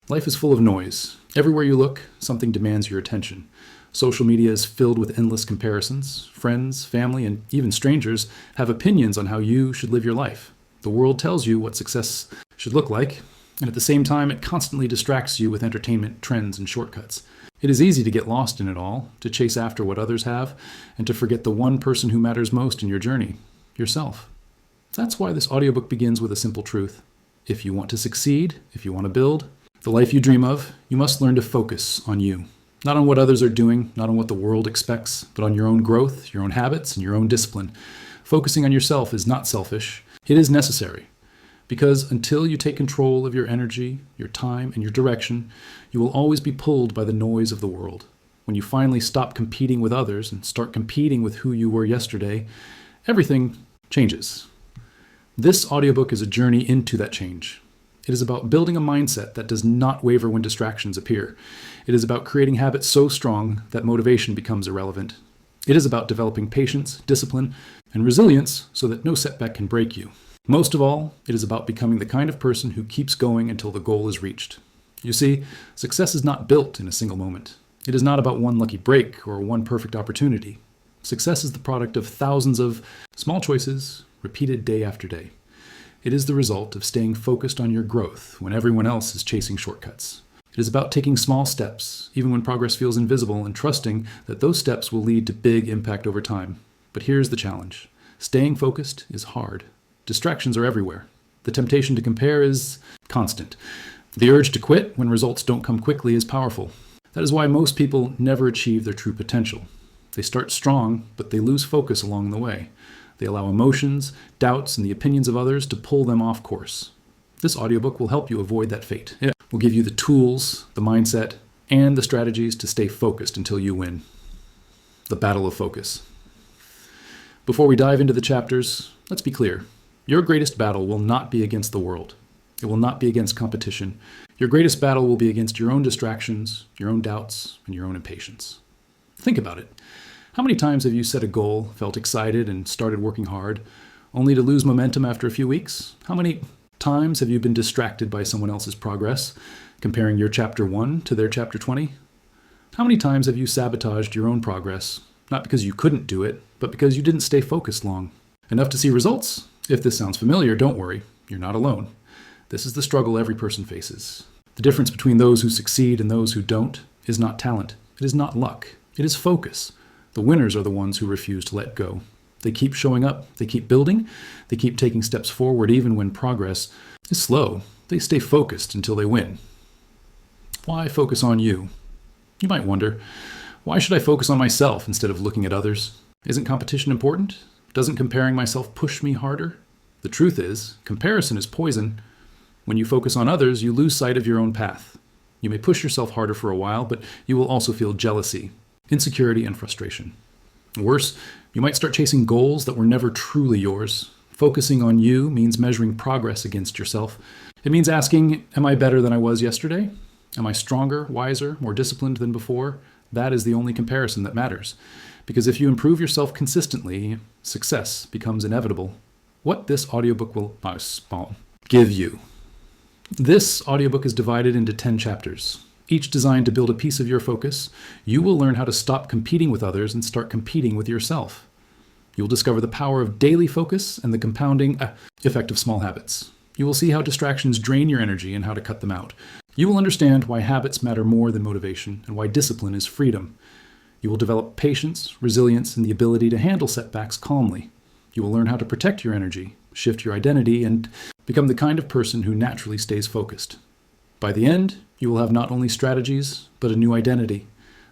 Life is full of noise. Everywhere you look, something demands your attention. Social media is filled with endless comparisons. Friends, family, and even strangers have opinions on how you should live your life. The world tells you what success should look like, and at the same time, it constantly distracts you with entertainment, trends, and shortcuts. It is easy to get lost in it all, to chase after what others have, and to forget the one person who matters most in your journey, yourself. That's why this audiobook begins with a simple truth. If you want to succeed, if you want to build the life you dream of, you must learn to focus on you. Not on what others are doing, not on what the world expects, but on your own growth, your own habits, and your own discipline. Focusing on yourself is not selfish. It is necessary. Because until you take control of your energy, your time, and your direction, you will always be pulled by the noise of the world. When you finally stop competing with others and start competing with who you were yesterday, everything changes. This audiobook is a journey into that change. It is about building a mindset that does not waver when distractions appear. It is about creating habits so strong that motivation becomes irrelevant. It is about developing patience, discipline, and resilience so that no setback can break you. Most of all, it is about becoming the kind of person who keeps going until the goal is reached. You see, success is not built in a single moment. It is not about one lucky break or one perfect opportunity. Success is the product of thousands of small choices repeated day after day. It is the result of staying focused on your growth when everyone else is chasing shortcuts. It is about taking small steps, even when progress feels invisible, and trusting that those steps will lead to big impact over time. But here's the challenge. Staying focused is hard. Distractions are everywhere. The temptation to compare is constant. The urge to quit when results don't come quickly is powerful. That is why most people never achieve their true potential. They start strong, but they lose focus along the way. They allow emotions, doubts, and the opinions of others to pull them off course. This audiobook will help you avoid that fate. It will give you the tools, the mindset, and the strategies to stay focused until you win. The battle of focus. Before we dive into the chapters, let's be clear. Your greatest battle will not be against the world. It will not be against competition. Your greatest battle will be against your own distractions, your own doubts, and your own impatience. Think about it. How many times have you set a goal, felt excited, and started working hard, only to lose momentum after a few weeks? How many times have you been distracted by someone else's progress, comparing your chapter 1 to their chapter 20? How many times have you sabotaged your own progress, not because you couldn't do it, but because you didn't stay focused long? Enough to see results? If this sounds familiar, don't worry, you're not alone. This is the struggle every person faces. The difference between those who succeed and those who don't is not talent. It is not luck. It is focus. The winners are the ones who refuse to let go. They keep showing up. They keep building. They keep taking steps forward even when progress is slow. They stay focused until they win. Why focus on you? You might wonder, why should I focus on myself instead of looking at others? Isn't competition important? Doesn't comparing myself push me harder? The truth is, comparison is poison. When you focus on others, you lose sight of your own path. You may push yourself harder for a while, but you will also feel jealousy, insecurity, and frustration. Worse, you might start chasing goals that were never truly yours. Focusing on you means measuring progress against yourself. It means asking, am I better than I was yesterday? Am I stronger, wiser, more disciplined than before? That is the only comparison that matters. Because if you improve yourself consistently, success becomes inevitable. What this audiobook will give you. This audiobook is divided into 10 chapters, each designed to build a piece of your focus. You will learn how to stop competing with others and start competing with yourself. You'll discover the power of daily focus and the compounding effect of small habits. You will see how distractions drain your energy and how to cut them out. You will understand why habits matter more than motivation and why discipline is freedom. You will develop patience, resilience, and the ability to handle setbacks calmly. You will learn how to protect your energy, shift your identity, and become the kind of person who naturally stays focused. By the end, you will have not only strategies, but a new identity.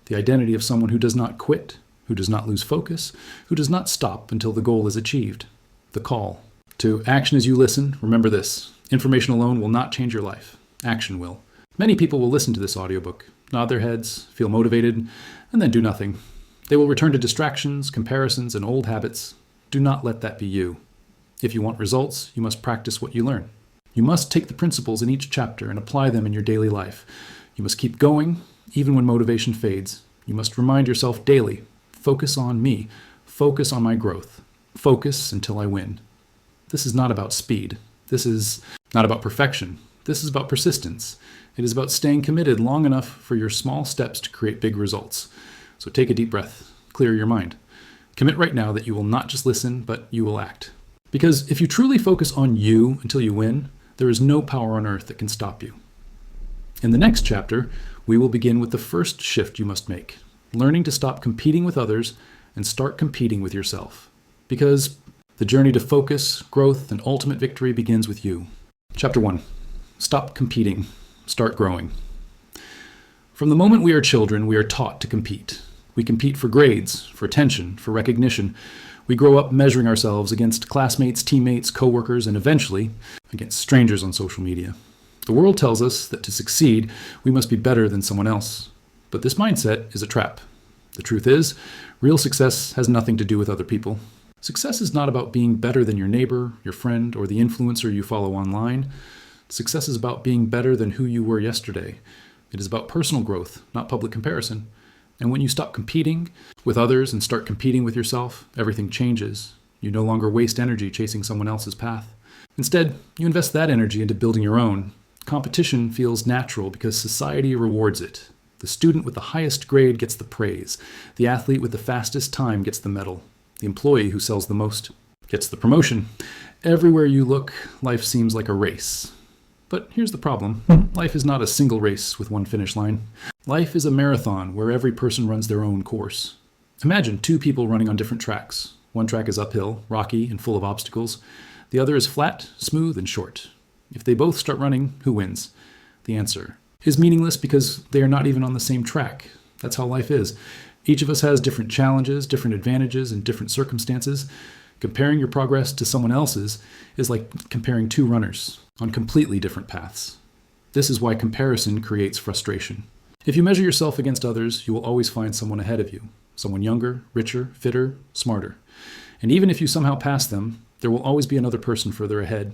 The identity of someone who does not quit, who does not lose focus, who does not stop until the goal is achieved. The call to action as you listen. Remember this: information alone will not change your life. Action will. Many people will listen to this audiobook, nod their heads, feel motivated, and then do nothing. They will return to distractions, comparisons, and old habits. Do not let that be you. If you want results, you must practice what you learn. You must take the principles in each chapter and apply them in your daily life. You must keep going, even when motivation fades. You must remind yourself daily, focus on me, focus on my growth, focus until I win. This is not about speed. This is not about perfection. This is about persistence. It is about staying committed long enough for your small steps to create big results. So take a deep breath, clear your mind. Commit right now that you will not just listen, but you will act. Because if you truly focus on you until you win, there is no power on earth that can stop you. In the next chapter, we will begin with the first shift you must make, learning to stop competing with others and start competing with yourself. Because the journey to focus, growth, and ultimate victory begins with you. Chapter 1. Stop competing. Start growing. From the moment we are children, we are taught to compete. We compete for grades, for attention, for recognition. We grow up measuring ourselves against classmates, teammates, coworkers, and eventually against strangers on social media. The world tells us that to succeed, we must be better than someone else. But this mindset is a trap. The truth is, real success has nothing to do with other people. Success is not about being better than your neighbor, your friend, or the influencer you follow online. Success is about being better than who you were yesterday. It is about personal growth, not public comparison. And when you stop competing with others and start competing with yourself, everything changes. You no longer waste energy chasing someone else's path. Instead, you invest that energy into building your own. Competition feels natural because society rewards it. The student with the highest grade gets the praise. The athlete with the fastest time gets the medal. The employee who sells the most gets the promotion. Everywhere you look, life seems like a race. But here's the problem. Life is not a single race with one finish line. Life is a marathon where every person runs their own course. Imagine two people running on different tracks. One track is uphill, rocky, and full of obstacles. The other is flat, smooth, and short. If they both start running, who wins? The answer is meaningless because they are not even on the same track. That's how life is. Each of us has different challenges, different advantages, and different circumstances. Comparing your progress to someone else's is like comparing two runners on completely different paths. This is why comparison creates frustration. If you measure yourself against others, you will always find someone ahead of you, someone younger, richer, fitter, smarter. And even if you somehow pass them, there will always be another person further ahead.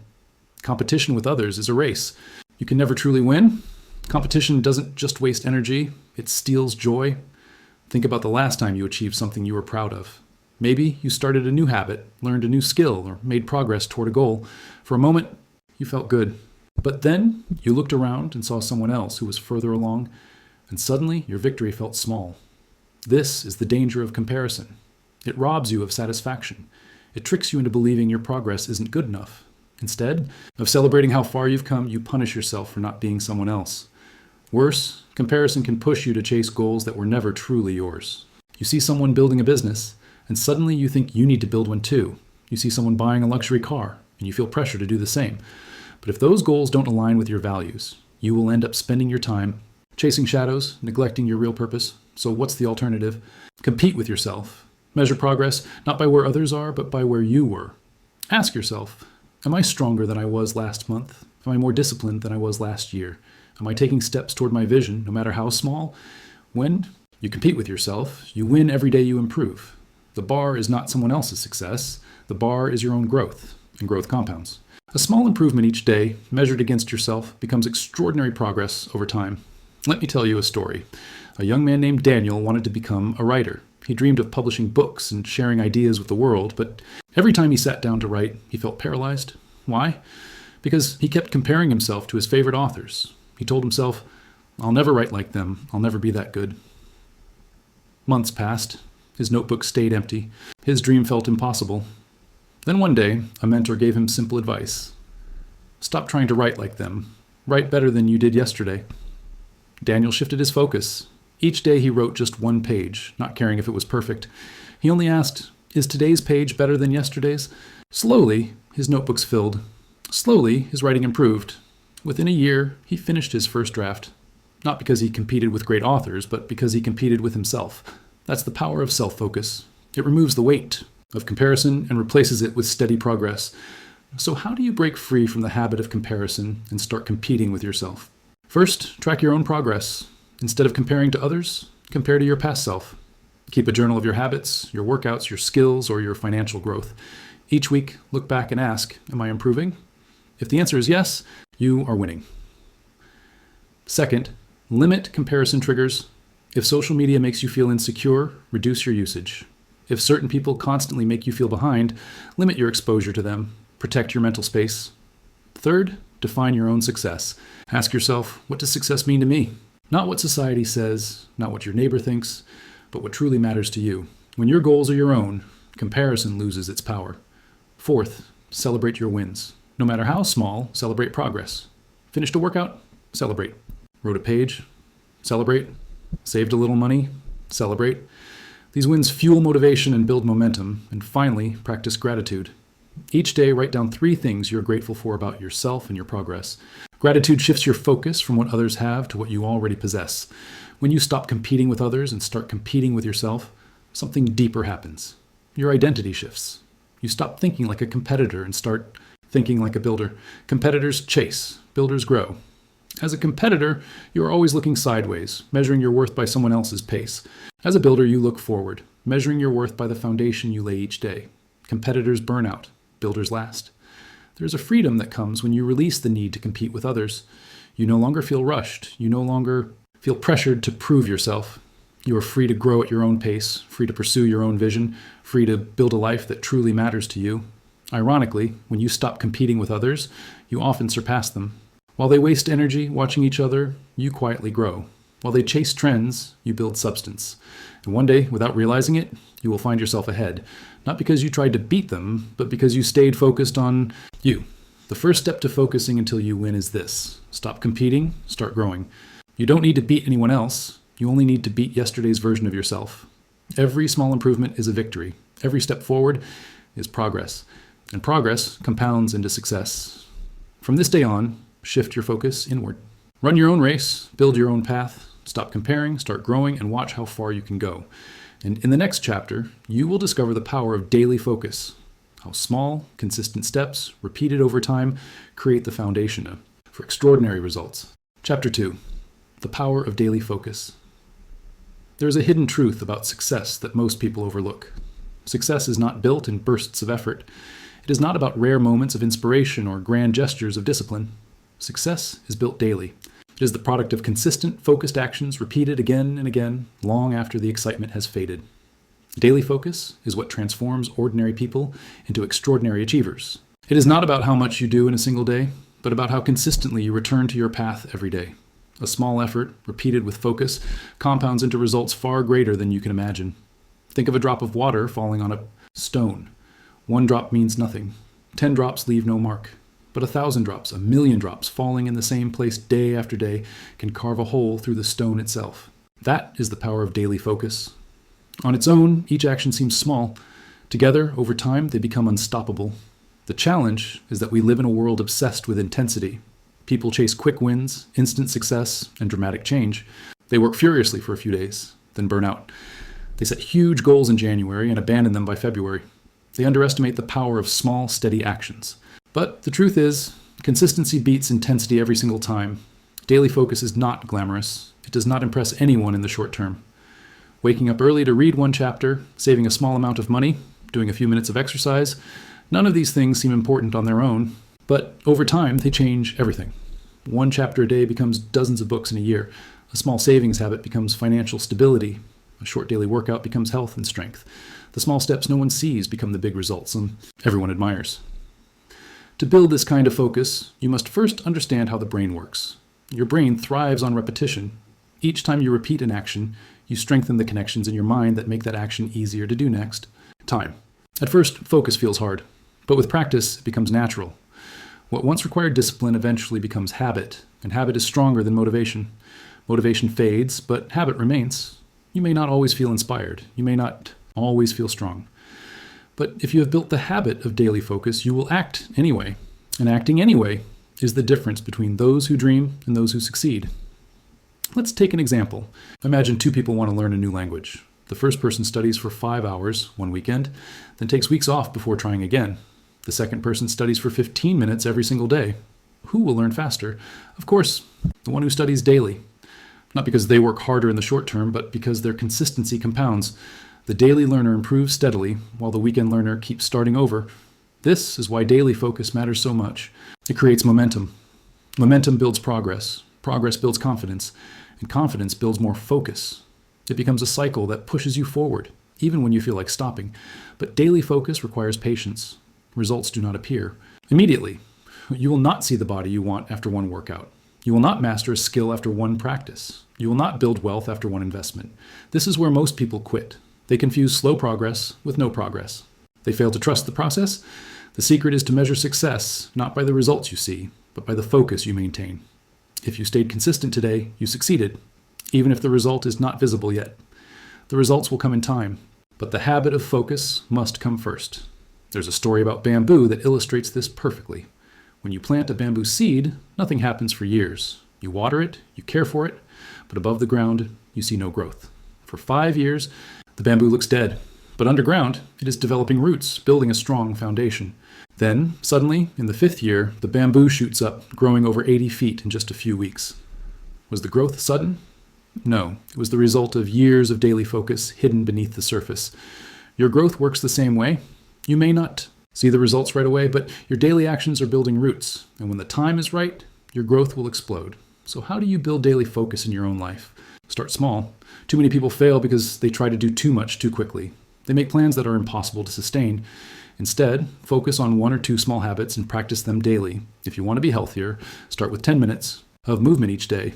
Competition with others is a race. You can never truly win. Competition doesn't just waste energy, it steals joy. Think about the last time you achieved something you were proud of. Maybe you started a new habit, learned a new skill, or made progress toward a goal. For a moment, you felt good. But then you looked around and saw someone else who was further along, and suddenly your victory felt small. This is the danger of comparison. It robs you of satisfaction. It tricks you into believing your progress isn't good enough. Instead of celebrating how far you've come, you punish yourself for not being someone else. Worse, comparison can push you to chase goals that were never truly yours. You see someone building a business, and suddenly you think you need to build one too. You see someone buying a luxury car, and you feel pressure to do the same. But if those goals don't align with your values, you will end up spending your time chasing shadows, neglecting your real purpose. So what's the alternative? Compete with yourself. Measure progress not by where others are, but by where you were. Ask yourself, am I stronger than I was last month? Am I more disciplined than I was last year? Am I taking steps toward my vision, no matter how small? When you compete with yourself, you win every day you improve. The bar is not someone else's success. The bar is your own growth, and growth compounds. A small improvement each day, measured against yourself, becomes extraordinary progress over time. Let me tell you a story. A young man named Daniel wanted to become a writer. He dreamed of publishing books and sharing ideas with the world, but every time he sat down to write, he felt paralyzed. Why? Because he kept comparing himself to his favorite authors. He told himself, I'll never write like them. I'll never be that good. Months passed. His notebook stayed empty. His dream felt impossible. Then one day, a mentor gave him simple advice. Stop trying to write like them. Write better than you did yesterday. Daniel shifted his focus. Each day he wrote just one page, not caring if it was perfect. He only asked, is today's page better than yesterday's? Slowly, his notebooks filled. Slowly, his writing improved. Within a year, he finished his first draft. Not because he competed with great authors, but because he competed with himself. That's the power of self-focus. It removes the weight of comparison and replaces it with steady progress. So how do you break free from the habit of comparison and start competing with yourself? First, track your own progress. Instead of comparing to others, compare to your past self. Keep a journal of your habits, your workouts, your skills, or your financial growth. Each week, look back and ask, am I improving? If the answer is yes, you are winning. Second, limit comparison triggers. If social media makes you feel insecure, reduce your usage. If certain people constantly make you feel behind, limit your exposure to them. Protect your mental space. Third, Define your own success. Ask yourself, what does success mean to me? Not what society says, not what your neighbor thinks, but what truly matters to you. When your goals are your own, comparison loses its power. Fourth, celebrate your wins. No matter how small, celebrate progress. Finished a workout? Celebrate. Wrote a page? Celebrate. Saved a little money? Celebrate. These wins fuel motivation and build momentum. And finally, practice gratitude. Each day, write down 3 things you're grateful for about yourself and your progress. Gratitude shifts your focus from what others have to what you already possess. When you stop competing with others and start competing with yourself, something deeper happens. Your identity shifts. You stop thinking like a competitor and start thinking like a builder. Competitors chase, builders grow. As a competitor, you are always looking sideways, measuring your worth by someone else's pace. As a builder, you look forward, measuring your worth by the foundation you lay each day. Competitors burn out, builders last. There's a freedom that comes when you release the need to compete with others. You no longer feel rushed. You no longer feel pressured to prove yourself. You are free to grow at your own pace, free to pursue your own vision, free to build a life that truly matters to you. Ironically, when you stop competing with others, you often surpass them. While they waste energy watching each other, you quietly grow. While they chase trends, you build substance. And one day, without realizing it, you will find yourself ahead. Not because you tried to beat them, but because you stayed focused on you. The first step to focusing until you win is this. Stop competing, start growing. You don't need to beat anyone else. You only need to beat yesterday's version of yourself. Every small improvement is a victory. Every step forward is progress. And progress compounds into success. From this day on, shift your focus inward. Run your own race, build your own path, stop comparing, start growing, and watch how far you can go. And in the next chapter, you will discover the power of daily focus, how small, consistent steps, repeated over time, create the foundation for extraordinary results. Chapter 2, the power of daily focus. There is a hidden truth about success that most people overlook. Success is not built in bursts of effort. It is not about rare moments of inspiration or grand gestures of discipline. Success is built daily. It is the product of consistent, focused actions repeated again and again, long after the excitement has faded. Daily focus is what transforms ordinary people into extraordinary achievers. It is not about how much you do in a single day, but about how consistently you return to your path every day. A small effort, repeated with focus, compounds into results far greater than you can imagine. Think of a drop of water falling on a stone. 1 drop means nothing. 10 drops leave no mark. But 1,000 drops, 1,000,000 drops falling in the same place day after day can carve a hole through the stone itself. That is the power of daily focus. On its own, each action seems small. Together, over time, they become unstoppable. The challenge is that we live in a world obsessed with intensity. People chase quick wins, instant success, and dramatic change. They work furiously for a few days, then burn out. They set huge goals in January and abandon them by February. They underestimate the power of small, steady actions. But the truth is, consistency beats intensity every single time. Daily focus is not glamorous. It does not impress anyone in the short term. Waking up early to read 1 chapter, saving a small amount of money, doing a few minutes of exercise, none of these things seem important on their own, but over time they change everything. 1 chapter a day becomes dozens of books in a year. A small savings habit becomes financial stability. A short daily workout becomes health and strength. The small steps no one sees become the big results, and everyone admires. To build this kind of focus, you must first understand how the brain works. Your brain thrives on repetition. Each time you repeat an action, you strengthen the connections in your mind that make that action easier to do next. Time. At first, focus feels hard, but with practice, it becomes natural. What once required discipline eventually becomes habit, and habit is stronger than motivation. Motivation fades, but habit remains. You may not always feel inspired. You may not always feel strong. But if you have built the habit of daily focus, you will act anyway. And acting anyway is the difference between those who dream and those who succeed. Let's take an example. Imagine 2 people want to learn a new language. The first person studies for 5 hours one weekend, then takes weeks off before trying again. The second person studies for 15 minutes every single day. Who will learn faster? Of course, the one who studies daily. Not because they work harder in the short term, but because their consistency compounds. The daily learner improves steadily, while the weekend learner keeps starting over. This is why daily focus matters so much. It creates momentum. Momentum builds progress. Progress builds confidence. And confidence builds more focus. It becomes a cycle that pushes you forward, even when you feel like stopping. But daily focus requires patience. Results do not appear immediately. You will not see the body you want after one workout. You will not master a skill after one practice. You will not build wealth after one investment. This is where most people quit. They confuse slow progress with no progress. They fail to trust the process. The secret is to measure success, not by the results you see, but by the focus you maintain. If you stayed consistent today, you succeeded, even if the result is not visible yet. The results will come in time, but the habit of focus must come first. There's a story about bamboo that illustrates this perfectly. When you plant a bamboo seed, nothing happens for years. You water it, you care for it, but above the ground, you see no growth. For 5 years, the bamboo looks dead, but underground, it is developing roots, building a strong foundation. Then, suddenly, in the 5th year, the bamboo shoots up, growing over 80 feet in just a few weeks. Was the growth sudden? No, it was the result of years of daily focus hidden beneath the surface. Your growth works the same way. You may not see the results right away, but your daily actions are building roots, and when the time is right, your growth will explode. So how do you build daily focus in your own life? Start small. Too many people fail because they try to do too much too quickly. They make plans that are impossible to sustain. Instead, focus on 1 or 2 small habits and practice them daily. If you want to be healthier, start with 10 minutes of movement each day.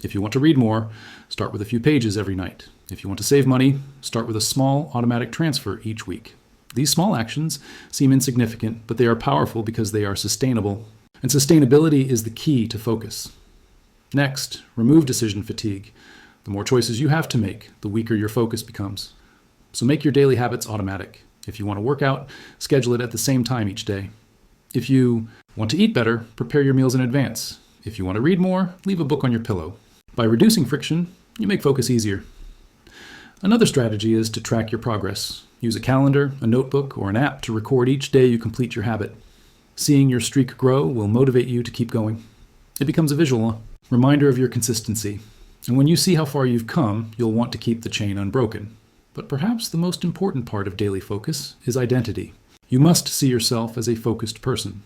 If you want to read more, start with a few pages every night. If you want to save money, start with a small automatic transfer each week. These small actions seem insignificant, but they are powerful because they are sustainable. And sustainability is the key to focus. Next, remove decision fatigue. The more choices you have to make, the weaker your focus becomes. So make your daily habits automatic. If you want to work out, schedule it at the same time each day. If you want to eat better, prepare your meals in advance. If you want to read more, leave a book on your pillow. By reducing friction, you make focus easier. Another strategy is to track your progress. Use a calendar, a notebook, or an app to record each day you complete your habit. Seeing your streak grow will motivate you to keep going. It becomes a visual reminder of your consistency. And when you see how far you've come, you'll want to keep the chain unbroken. But perhaps the most important part of daily focus is identity. You must see yourself as a focused person.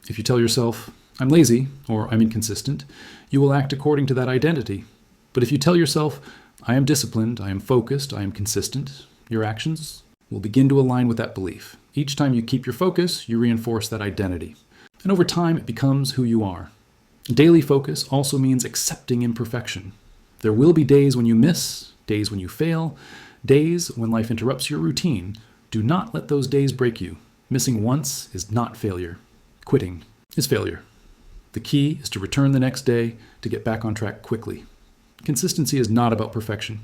If you tell yourself, I'm lazy, or I'm inconsistent, you will act according to that identity. But if you tell yourself, I am disciplined, I am focused, I am consistent, your actions will begin to align with that belief. Each time you keep your focus, you reinforce that identity. And over time, it becomes who you are. Daily focus also means accepting imperfection. There will be days when you miss, days when you fail, days when life interrupts your routine. Do not let those days break you. Missing once is not failure. Quitting is failure. The key is to return the next day to get back on track quickly. Consistency is not about perfection.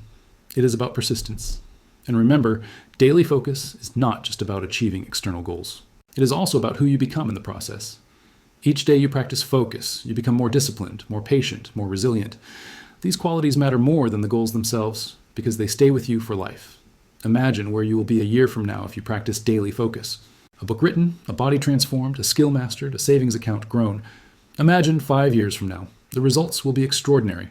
It is about persistence. And remember, daily focus is not just about achieving external goals. It is also about who you become in the process. Each day you practice focus, you become more disciplined, more patient, more resilient. These qualities matter more than the goals themselves because they stay with you for life. Imagine where you will be a year from now if you practice daily focus. A book written, a body transformed, a skill mastered, a savings account grown. Imagine 5 years from now. The results will be extraordinary,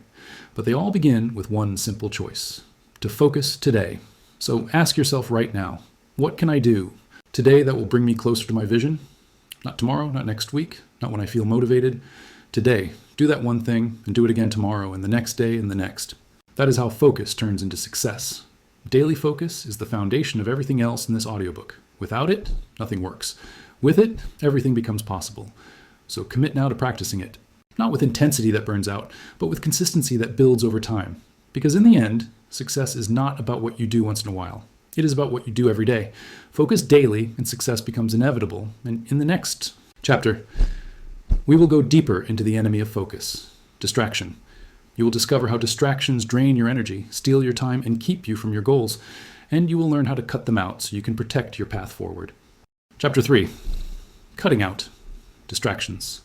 but they all begin with one simple choice: to focus today. So ask yourself right now, what can I do today that will bring me closer to my vision? Not tomorrow, not next week, not when I feel motivated. Today, do that one thing and do it again tomorrow and the next day and the next. That is how focus turns into success. Daily focus is the foundation of everything else in this audiobook. Without it, nothing works. With it, everything becomes possible. So commit now to practicing it. Not with intensity that burns out, but with consistency that builds over time. Because in the end, success is not about what you do once in a while. It is about what you do every day. Focus daily and success becomes inevitable. And in the next chapter, we will go deeper into the enemy of focus: distraction. You will discover how distractions drain your energy, steal your time, and keep you from your goals. And you will learn how to cut them out so you can protect your path forward. Chapter 3. Cutting out distractions.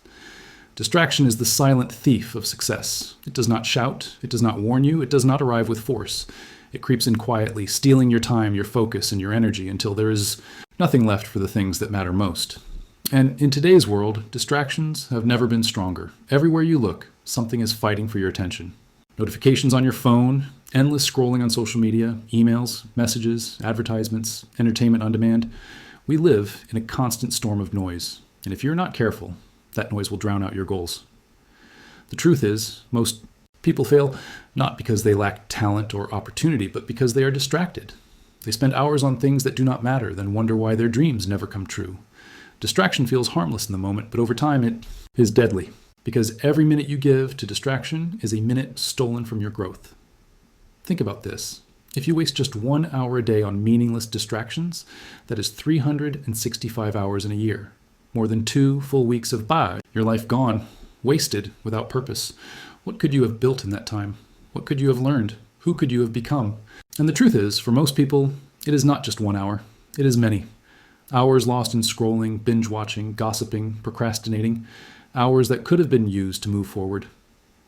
Distraction is the silent thief of success. It does not shout, it does not warn you, it does not arrive with force. It creeps in quietly, stealing your time, your focus, and your energy until there is nothing left for the things that matter most. And in today's world, distractions have never been stronger. Everywhere you look, something is fighting for your attention. Notifications on your phone, endless scrolling on social media, emails, messages, advertisements, entertainment on demand. We live in a constant storm of noise. And if you're not careful, that noise will drown out your goals. The truth is, most people fail not because they lack talent or opportunity, but because they are distracted. They spend hours on things that do not matter, then wonder why their dreams never come true. Distraction feels harmless in the moment, but over time it is deadly, because every minute you give to distraction is a minute stolen from your growth. Think about this. If you waste just 1 hour a day on meaningless distractions, that is 365 hours in a year. More than 2 full weeks of your life gone, wasted, without purpose. What could you have built in that time? What could you have learned? Who could you have become? And the truth is, for most people, it is not just 1 hour. It is many. Hours lost in scrolling, binge watching, gossiping, procrastinating. Hours that could have been used to move forward.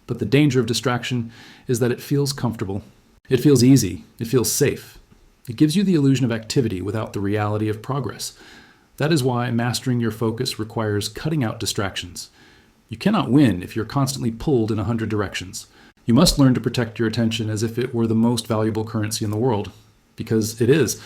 But the danger of distraction is that it feels comfortable. It feels easy. It feels safe. It gives you the illusion of activity without the reality of progress. That is why mastering your focus requires cutting out distractions. You cannot win if you're constantly pulled in 100 directions. You must learn to protect your attention as if it were the most valuable currency in the world, because it is.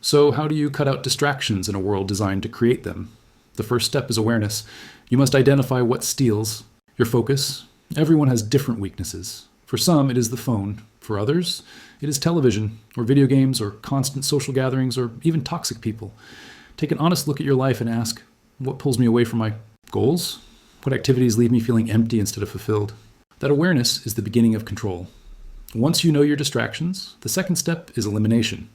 So how do you cut out distractions in a world designed to create them? The first step is awareness. You must identify what steals your focus. Everyone has different weaknesses. For some, it is the phone. For others, it is television, or video games, or constant social gatherings, or even toxic people. Take an honest look at your life and ask, what pulls me away from my goals? What activities leave me feeling empty instead of fulfilled? That awareness is the beginning of control. Once you know your distractions, the second step is elimination.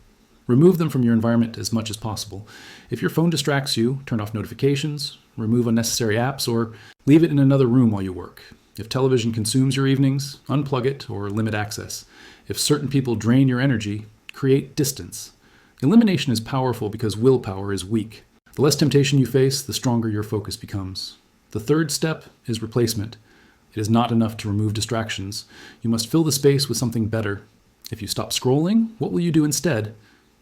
Remove them from your environment as much as possible. If your phone distracts you, turn off notifications, remove unnecessary apps, or leave it in another room while you work. If television consumes your evenings, unplug it or limit access. If certain people drain your energy, create distance. Elimination is powerful because willpower is weak. The less temptation you face, the stronger your focus becomes. The third step is replacement. It is not enough to remove distractions. You must fill the space with something better. If you stop scrolling, what will you do instead?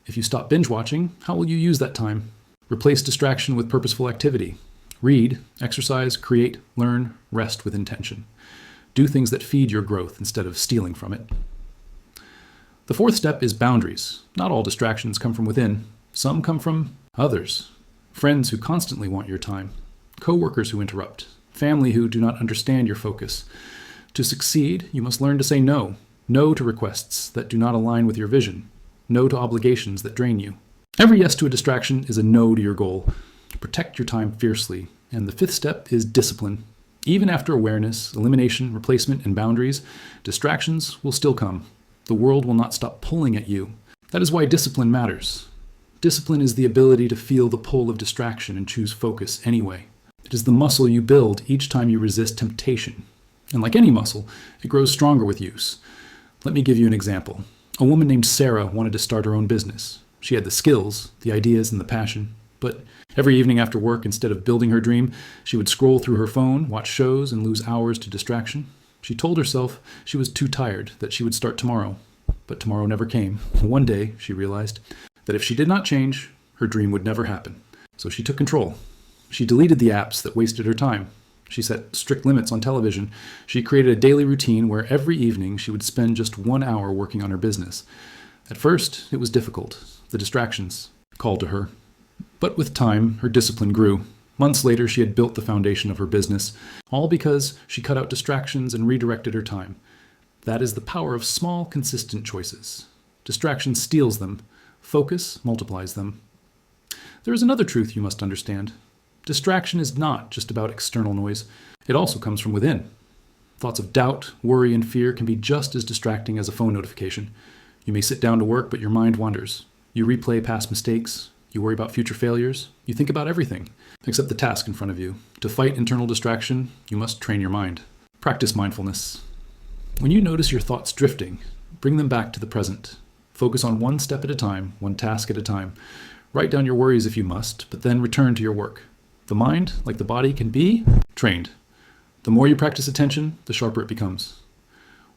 If you stop binge watching, how will you use that time? Replace distraction with purposeful activity. Read, exercise, create, learn, rest with intention. Do things that feed your growth instead of stealing from it. The fourth step is boundaries. Not all distractions come from within. Some come from others. Friends who constantly want your time. Co-workers who interrupt. Family who do not understand your focus. To succeed, you must learn to say no. No to requests that do not align with your vision. No to obligations that drain you. Every yes to a distraction is a no to your goal. Protect your time fiercely. And the fifth step is discipline. Even after awareness, elimination, replacement, and boundaries, distractions will still come. The world will not stop pulling at you. That is why discipline matters. Discipline is the ability to feel the pull of distraction and choose focus anyway. It is the muscle you build each time you resist temptation. And like any muscle, it grows stronger with use. Let me give you an example. A woman named Sarah wanted to start her own business. She had the skills, the ideas, and the passion. But every evening after work, instead of building her dream, she would scroll through her phone, watch shows, and lose hours to distraction. She told herself she was too tired, that she would start tomorrow. But tomorrow never came. One day, she realized that if she did not change, her dream would never happen. So she took control. She deleted the apps that wasted her time. She set strict limits on television. She created a daily routine where every evening she would spend just 1 hour working on her business. At first, it was difficult. The distractions called to her. But with time, her discipline grew. Months later, she had built the foundation of her business, all because she cut out distractions and redirected her time. That is the power of small, consistent choices. Distraction steals them. Focus multiplies them. There is another truth you must understand. Distraction is not just about external noise. It also comes from within. Thoughts of doubt, worry, and fear can be just as distracting as a phone notification. You may sit down to work, but your mind wanders. You replay past mistakes. You worry about future failures. You think about everything, except the task in front of you. To fight internal distraction, you must train your mind. Practice mindfulness. When you notice your thoughts drifting, bring them back to the present. Focus on one step at a time, one task at a time. Write down your worries if you must, but then return to your work. The mind, like the body, can be trained. The more you practice attention, the sharper it becomes.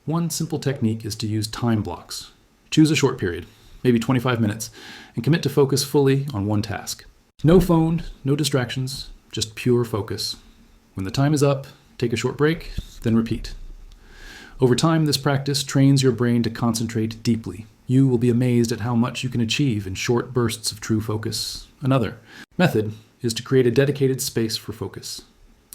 One simple technique is to use time blocks. Choose a short period, maybe 25 minutes, and commit to focus fully on one task. No phone, no distractions, just pure focus. When the time is up, take a short break, then repeat. Over time, this practice trains your brain to concentrate deeply. You will be amazed at how much you can achieve in short bursts of true focus. Another method is to create a dedicated space for focus.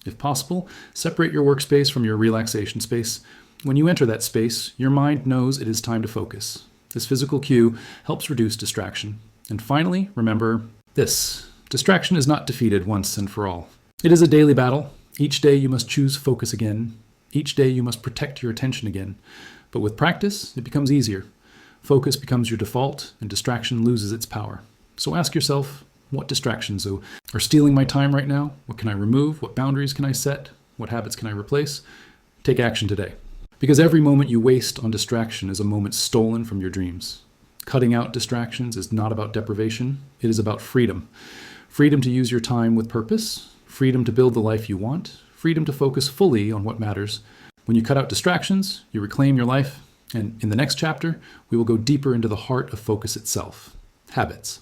If possible, separate your workspace from your relaxation space. When you enter that space, your mind knows it is time to focus. This physical cue helps reduce distraction. And finally, remember this. Distraction is not defeated once and for all. It is a daily battle. Each day you must choose focus again. Each day you must protect your attention again. But with practice, it becomes easier. Focus becomes your default, and distraction loses its power. So ask yourself, what distractions are stealing my time right now? What can I remove? What boundaries can I set? What habits can I replace? Take action today. Because every moment you waste on distraction is a moment stolen from your dreams. Cutting out distractions is not about deprivation. It is about freedom. Freedom to use your time with purpose. Freedom to build the life you want. Freedom to focus fully on what matters. When you cut out distractions, you reclaim your life. And in the next chapter, we will go deeper into the heart of focus itself. Habits.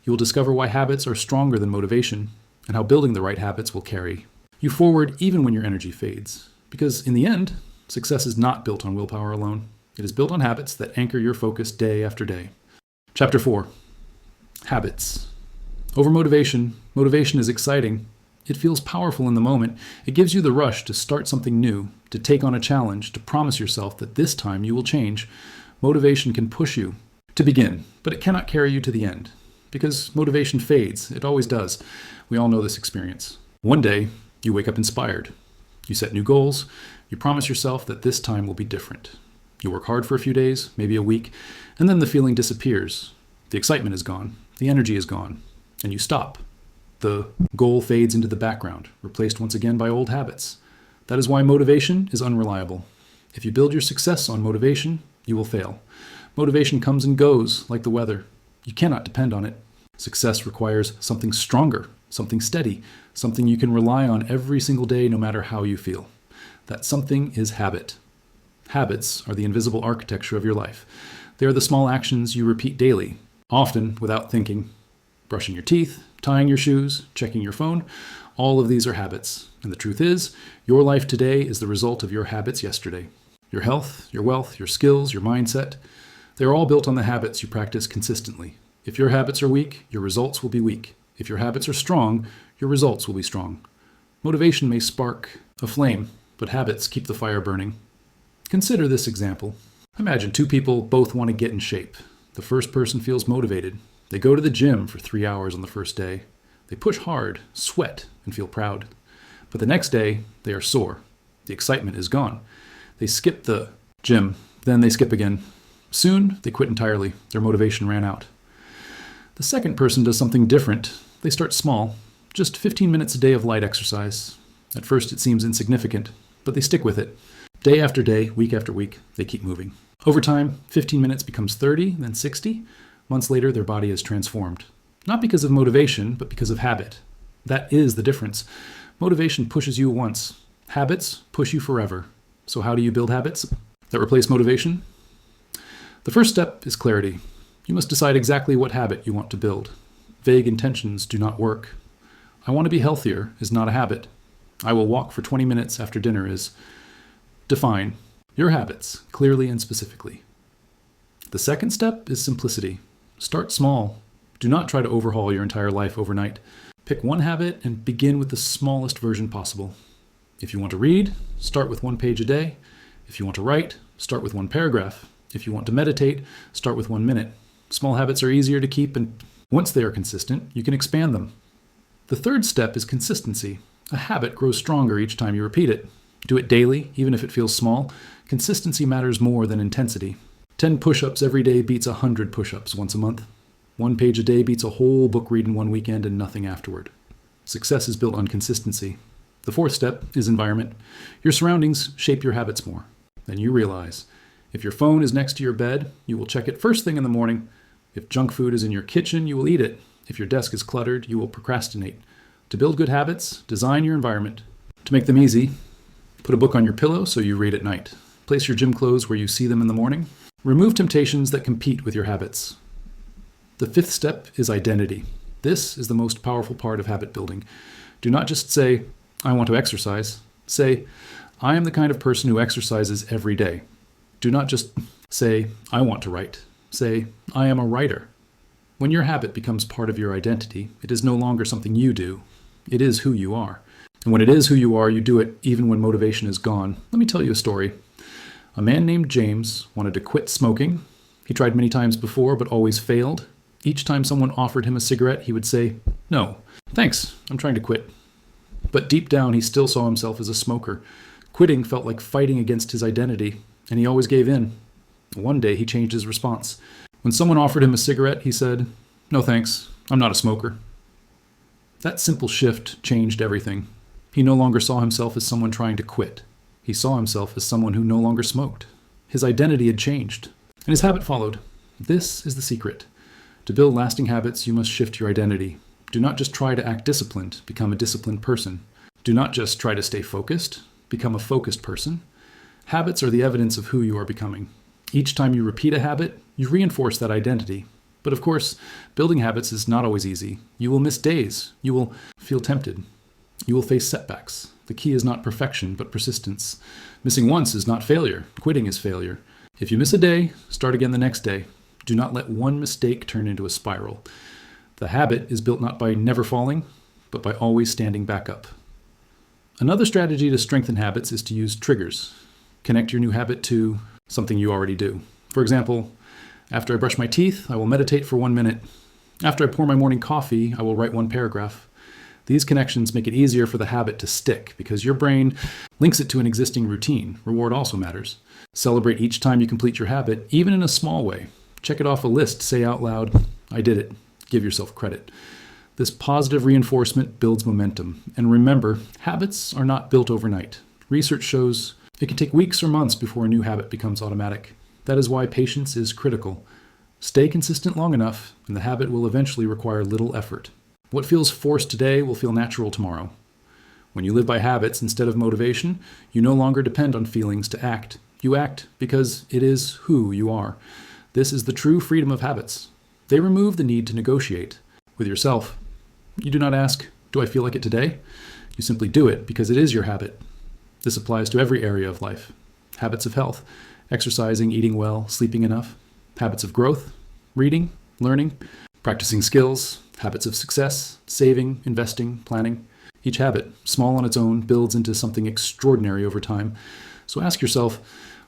You will discover why habits are stronger than motivation, and how building the right habits will carry you forward even when your energy fades. Because in the end, success is not built on willpower alone. It is built on habits that anchor your focus day after day. Chapter 4. Habits. Over motivation. Motivation is exciting. It feels powerful in the moment. It gives you the rush to start something new, to take on a challenge, to promise yourself that this time you will change. Motivation can push you to begin, but it cannot carry you to the end. Because motivation fades. It always does. We all know this experience. One day, you wake up inspired. You set new goals. You promise yourself that this time will be different. You work hard for a few days, maybe a week, and then the feeling disappears. The excitement is gone. The energy is gone. And you stop. The goal fades into the background, replaced once again by old habits. That is why motivation is unreliable. If you build your success on motivation, you will fail. Motivation comes and goes like the weather. You cannot depend on it. Success requires something stronger, something steady, something you can rely on every single day no matter how you feel. That something is habit. Habits are the invisible architecture of your life. They are the small actions you repeat daily, often without thinking. Brushing your teeth, tying your shoes, checking your phone, all of these are habits. And the truth is, your life today is the result of your habits yesterday. Your health, your wealth, your skills, your mindset, they are all built on the habits you practice consistently. If your habits are weak, your results will be weak. If your habits are strong, your results will be strong. Motivation may spark a flame, but habits keep the fire burning. Consider this example. Imagine two people both want to get in shape. The first person feels motivated. They go to the gym for 3 hours on the first day. They push hard, sweat, and feel proud. But the next day, they are sore. The excitement is gone. They skip the gym, then they skip again. Soon, they quit entirely. Their motivation ran out. The second person does something different. They start small, just 15 minutes a day of light exercise. At first, it seems insignificant, but they stick with it. Day after day, week after week, they keep moving. Over time, 15 minutes becomes 30, then 60. Months later, their body is transformed. Not because of motivation, but because of habit. That is the difference. Motivation pushes you once. Habits push you forever. So how do you build habits that replace motivation? The first step is clarity. You must decide exactly what habit you want to build. Vague intentions do not work. I want to be healthier is not a habit. I will walk for 20 minutes after dinner is. Define your habits clearly and specifically. The second step is simplicity. Start small. Do not try to overhaul your entire life overnight. Pick one habit and begin with the smallest version possible. If you want to read, start with 1 page a day. If you want to write, start with 1 paragraph. If you want to meditate, start with 1 minute. Small habits are easier to keep, and once they are consistent, you can expand them. The third step is consistency. A habit grows stronger each time you repeat it. Do it daily, even if it feels small. Consistency matters more than intensity. 10 push-ups every day beats 100 push-ups once a month. 1 page a day beats a whole book read in 1 weekend and nothing afterward. Success is built on consistency. The fourth step is environment. Your surroundings shape your habits more. Then you realize, if your phone is next to your bed, you will check it first thing in the morning. If junk food is in your kitchen, you will eat it. If your desk is cluttered, you will procrastinate. To build good habits, design your environment. To make them easy, put a book on your pillow so you read at night. Place your gym clothes where you see them in the morning. Remove temptations that compete with your habits. The fifth step is identity. This is the most powerful part of habit building. Do not just say, I want to exercise. Say, I am the kind of person who exercises every day. Do not just say, I want to write. Say, I am a writer. When your habit becomes part of your identity, it is no longer something you do. It is who you are. And when it is who you are, you do it even when motivation is gone. Let me tell you a story. A man named James wanted to quit smoking. He tried many times before, but always failed. Each time someone offered him a cigarette, he would say, "No, thanks, I'm trying to quit." But deep down, he still saw himself as a smoker. Quitting felt like fighting against his identity, and he always gave in. One day, he changed his response. When someone offered him a cigarette, he said, "No thanks, I'm not a smoker." That simple shift changed everything. He no longer saw himself as someone trying to quit. He saw himself as someone who no longer smoked. His identity had changed, and his habit followed. This is the secret. To build lasting habits, you must shift your identity. Do not just try to act disciplined, become a disciplined person. Do not just try to stay focused, become a focused person. Habits are the evidence of who you are becoming. Each time you repeat a habit, you reinforce that identity. But of course, building habits is not always easy. You will miss days. You will feel tempted. You will face setbacks. The key is not perfection, but persistence. Missing once is not failure. Quitting is failure. If you miss a day, start again the next day. Do not let one mistake turn into a spiral. The habit is built not by never falling, but by always standing back up. Another strategy to strengthen habits is to use triggers. Connect your new habit to something you already do. For example, after I brush my teeth, I will meditate for 1 minute. After I pour my morning coffee, I will write 1 paragraph. These connections make it easier for the habit to stick because your brain links it to an existing routine. Reward also matters. Celebrate each time you complete your habit, even in a small way. Check it off a list. Say out loud, "I did it." Give yourself credit. This positive reinforcement builds momentum. And remember, habits are not built overnight. Research shows it can take weeks or months before a new habit becomes automatic. That is why patience is critical. Stay consistent long enough, and the habit will eventually require little effort. What feels forced today will feel natural tomorrow. When you live by habits instead of motivation, you no longer depend on feelings to act. You act because it is who you are. This is the true freedom of habits. They remove the need to negotiate with yourself. You do not ask, "Do I feel like it today?" You simply do it because it is your habit. This applies to every area of life. Habits of health, exercising, eating well, sleeping enough. Habits of growth, reading, learning, practicing skills. Habits of success, saving, investing, planning. Each habit, small on its own, builds into something extraordinary over time. So ask yourself,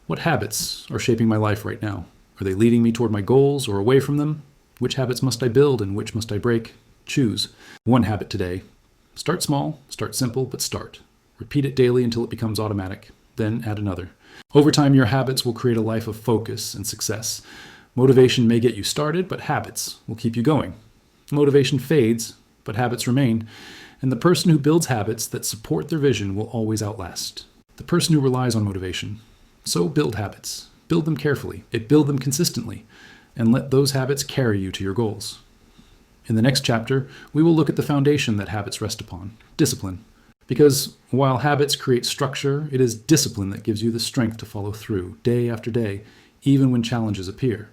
what habits are shaping my life right now? Are they leading me toward my goals or away from them? Which habits must I build and which must I break? Choose one habit today. Start small, start simple, but start. Repeat it daily until it becomes automatic. Then add another. Over time, your habits will create a life of focus and success. Motivation may get you started, but habits will keep you going. Motivation fades, but habits remain. And the person who builds habits that support their vision will always outlast the person who relies on motivation. So build habits. Build them carefully. Build them consistently. And let those habits carry you to your goals. In the next chapter, we will look at the foundation that habits rest upon, discipline. Because while habits create structure, it is discipline that gives you the strength to follow through, day after day, even when challenges appear.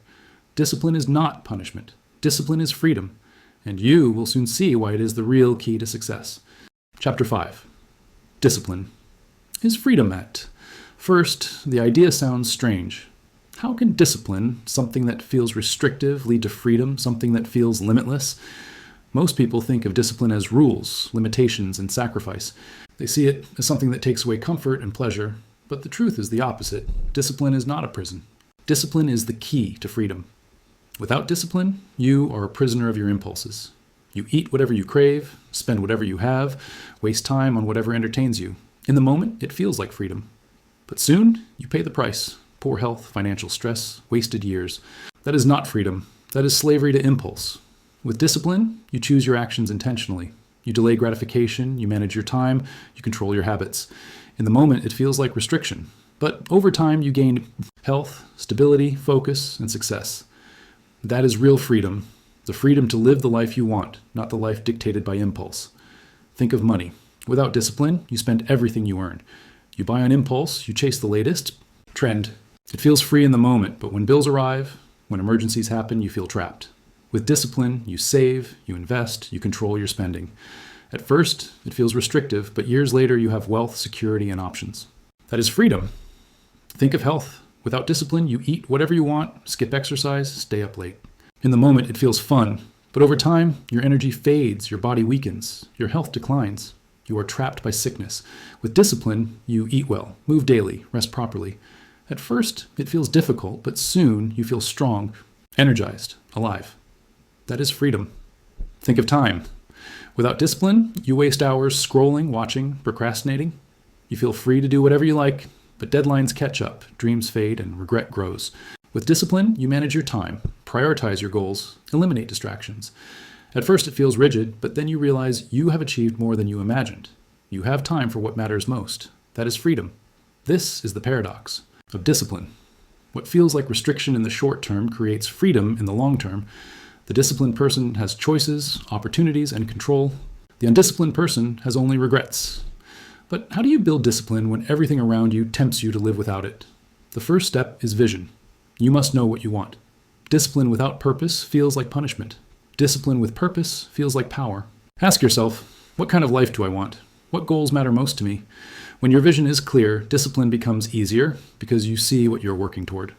Discipline is not punishment. Discipline is freedom. And you will soon see why it is the real key to success. Chapter 5. Discipline. Is freedom met? First, the idea sounds strange. How can discipline, something that feels restrictive, lead to freedom, something that feels limitless? Most people think of discipline as rules, limitations, and sacrifice. They see it as something that takes away comfort and pleasure. But the truth is the opposite. Discipline is not a prison. Discipline is the key to freedom. Without discipline, you are a prisoner of your impulses. You eat whatever you crave, spend whatever you have, waste time on whatever entertains you. In the moment, it feels like freedom. But soon, you pay the price. Poor health, financial stress, wasted years. That is not freedom. That is slavery to impulse. With discipline, you choose your actions intentionally. You delay gratification, you manage your time, you control your habits. In the moment, it feels like restriction. But over time, you gain health, stability, focus, and success. That is real freedom, the freedom to live the life you want, not the life dictated by impulse. Think of money. Without discipline, you spend everything you earn. You buy on impulse, you chase the latest trend. It feels free in the moment, but when bills arrive, when emergencies happen, you feel trapped. With discipline, you save, you invest, you control your spending. At first, it feels restrictive, but years later, you have wealth, security, and options. That is freedom. Think of health. Without discipline, you eat whatever you want, skip exercise, stay up late. In the moment, it feels fun, but over time, your energy fades, your body weakens, your health declines. You are trapped by sickness. With discipline, you eat well, move daily, rest properly. At first, it feels difficult, but soon you feel strong, energized, alive. That is freedom. Think of time. Without discipline, you waste hours scrolling, watching, procrastinating. You feel free to do whatever you like, but deadlines catch up, dreams fade, and regret grows. With discipline, you manage your time, prioritize your goals, eliminate distractions. At first it feels rigid, but then you realize you have achieved more than you imagined. You have time for what matters most. That is freedom. This is the paradox of discipline. What feels like restriction in the short term creates freedom in the long term. The disciplined person has choices, opportunities, and control. The undisciplined person has only regrets. But how do you build discipline when everything around you tempts you to live without it? The first step is vision. You must know what you want. Discipline without purpose feels like punishment. Discipline with purpose feels like power. Ask yourself, what kind of life do I want? What goals matter most to me? When your vision is clear, discipline becomes easier because you see what you're working toward.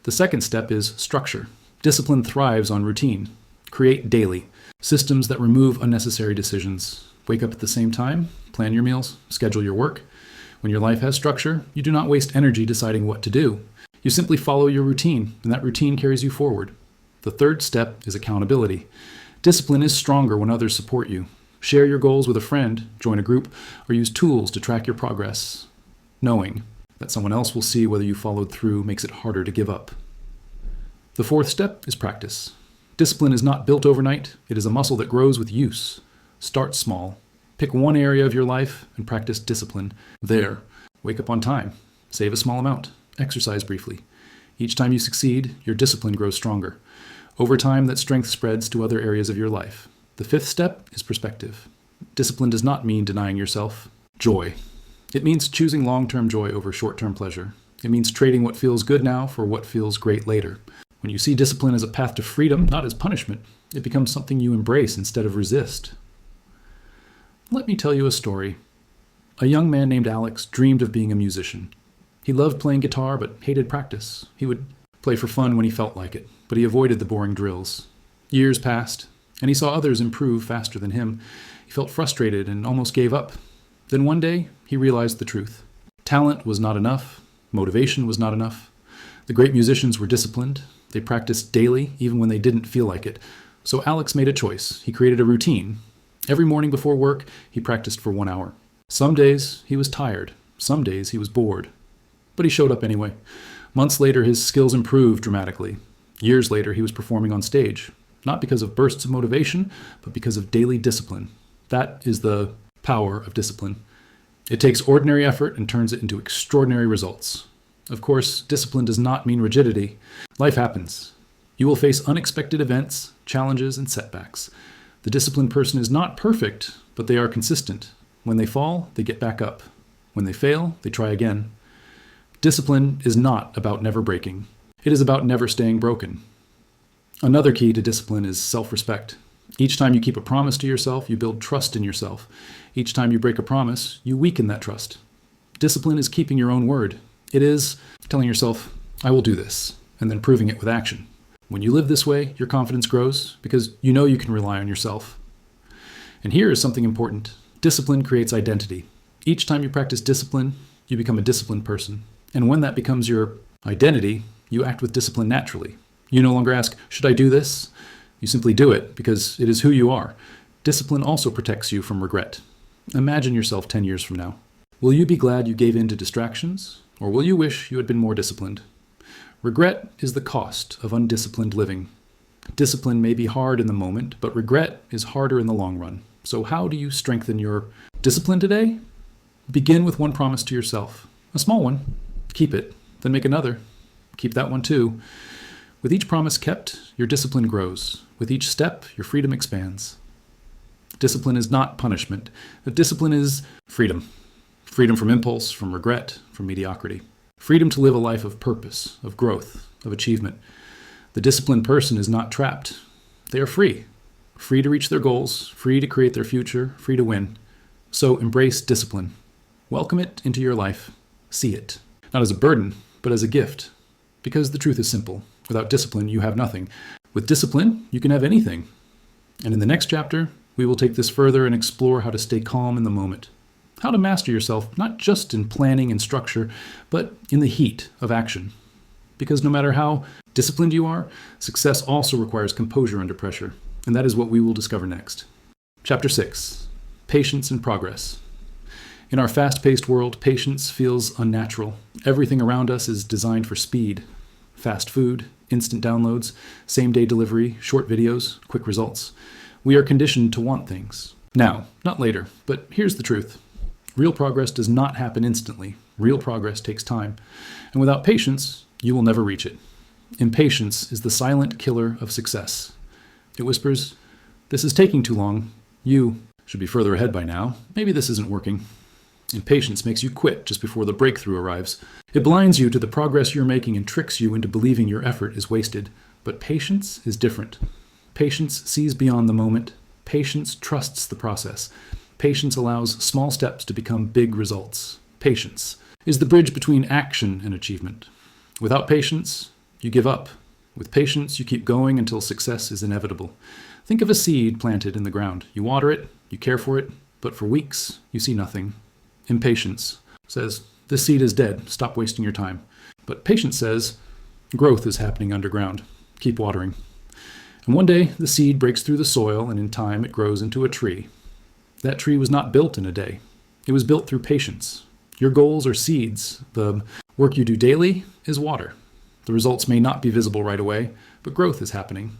The second step is structure. Discipline thrives on routine. Create daily systems that remove unnecessary decisions. Wake up at the same time, plan your meals, schedule your work. When your life has structure, you do not waste energy deciding what to do. You simply follow your routine, and that routine carries you forward. The third step is accountability. Discipline is stronger when others support you. Share your goals with a friend, join a group, or use tools to track your progress. Knowing that someone else will see whether you followed through makes it harder to give up. The fourth step is practice. Discipline is not built overnight. It is a muscle that grows with use. Start small. Pick one area of your life and practice discipline there. Wake up on time. Save a small amount. Exercise briefly. Each time you succeed, your discipline grows stronger. Over time, that strength spreads to other areas of your life. The fifth step is perspective. Discipline does not mean denying yourself joy. It means choosing long-term joy over short-term pleasure. It means trading what feels good now for what feels great later. When you see discipline as a path to freedom, not as punishment, it becomes something you embrace instead of resist. Let me tell you a story. A young man named Alex dreamed of being a musician. He loved playing guitar but hated practice. He would play for fun when he felt like it, but he avoided the boring drills. Years passed, and he saw others improve faster than him. He felt frustrated and almost gave up. Then one day, he realized the truth. Talent was not enough. Motivation was not enough. The great musicians were disciplined. They practiced daily, even when they didn't feel like it. So Alex made a choice. He created a routine. Every morning before work, he practiced for 1 hour. Some days, he was tired. Some days, he was bored. But he showed up anyway. Months later, his skills improved dramatically. Years later, he was performing on stage, not because of bursts of motivation, but because of daily discipline. That is the power of discipline. It takes ordinary effort and turns it into extraordinary results. Of course, discipline does not mean rigidity. Life happens. You will face unexpected events, challenges, and setbacks. The disciplined person is not perfect, but they are consistent. When they fall, they get back up. When they fail, they try again. Discipline is not about never breaking. It is about never staying broken. Another key to discipline is self-respect. Each time you keep a promise to yourself, you build trust in yourself. Each time you break a promise, you weaken that trust. Discipline is keeping your own word. It is telling yourself, I will do this, and then proving it with action. When you live this way, your confidence grows because you know you can rely on yourself. And here is something important. Discipline creates identity. Each time you practice discipline, you become a disciplined person. And when that becomes your identity, you act with discipline naturally. You no longer ask, should I do this? You simply do it because it is who you are. Discipline also protects you from regret. Imagine yourself 10 years from now. Will you be glad you gave in to distractions, or will you wish you had been more disciplined? Regret is the cost of undisciplined living. Discipline may be hard in the moment, but regret is harder in the long run. So how do you strengthen your discipline today? Begin with one promise to yourself. A small one. Keep it. Then make another. Keep that one too. With each promise kept, your discipline grows. With each step, your freedom expands. Discipline is not punishment. Discipline is freedom. Freedom from impulse, from regret, from mediocrity. Freedom to live a life of purpose, of growth, of achievement. The disciplined person is not trapped. They are free. Free to reach their goals, free to create their future, free to win. So embrace discipline. Welcome it into your life. See it. Not as a burden, but as a gift. Because the truth is simple. Without discipline, you have nothing. With discipline, you can have anything. And in the next chapter, we will take this further and explore how to stay calm in the moment. How to master yourself, not just in planning and structure, but in the heat of action. Because no matter how disciplined you are, success also requires composure under pressure. And that is what we will discover next. Chapter 6. Patience and Progress. In our fast-paced world, patience feels unnatural. Everything around us is designed for speed. Fast food, instant downloads, same-day delivery, short videos, quick results. We are conditioned to want things. Now, not later, but here's the truth. Real progress does not happen instantly. Real progress takes time. And without patience, you will never reach it. Impatience is the silent killer of success. It whispers, "This is taking too long. You should be further ahead by now. Maybe this isn't working." Impatience makes you quit just before the breakthrough arrives. It blinds you to the progress you're making and tricks you into believing your effort is wasted. But patience is different. Patience sees beyond the moment. Patience trusts the process. Patience allows small steps to become big results. Patience is the bridge between action and achievement. Without patience, you give up. With patience, you keep going until success is inevitable. Think of a seed planted in the ground. You water it, you care for it, but for weeks, you see nothing. Impatience says, "This seed is dead. Stop wasting your time." But patience says, "Growth is happening underground. Keep watering." And one day, the seed breaks through the soil, and in time, it grows into a tree. That tree was not built in a day. It was built through patience. Your goals are seeds. The work you do daily is water. The results may not be visible right away, but growth is happening.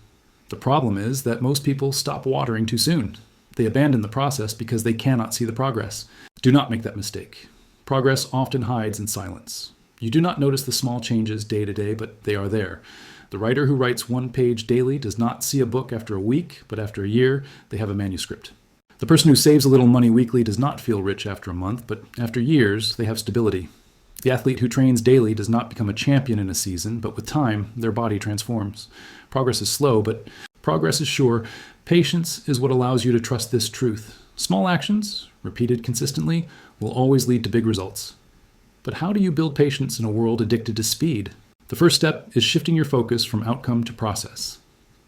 The problem is that most people stop watering too soon. They abandon the process because they cannot see the progress. Do not make that mistake. Progress often hides in silence. You do not notice the small changes day to day, but they are there. The writer who writes one page daily does not see a book after a week, but after a year, they have a manuscript. The person who saves a little money weekly does not feel rich after a month, but after years, they have stability. The athlete who trains daily does not become a champion in a season, but with time, their body transforms. Progress is slow, but progress is sure. Patience is what allows you to trust this truth. Small actions, repeated consistently, will always lead to big results. But how do you build patience in a world addicted to speed? The first step is shifting your focus from outcome to process.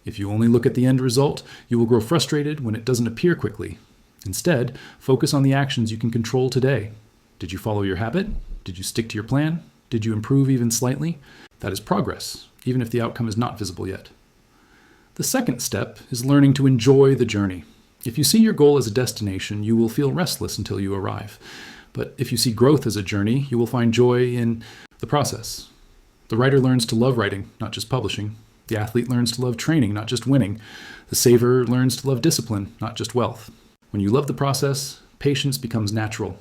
If you only look at the end result, you will grow frustrated when it doesn't appear quickly. Instead, focus on the actions you can control today. Did you follow your habit? Did you stick to your plan? Did you improve even slightly? That is progress, even if the outcome is not visible yet. The second step is learning to enjoy the journey. If you see your goal as a destination, you will feel restless until you arrive. But if you see growth as a journey, you will find joy in the process. The writer learns to love writing, not just publishing. The athlete learns to love training, not just winning. The saver learns to love discipline, not just wealth. When you love the process, patience becomes natural.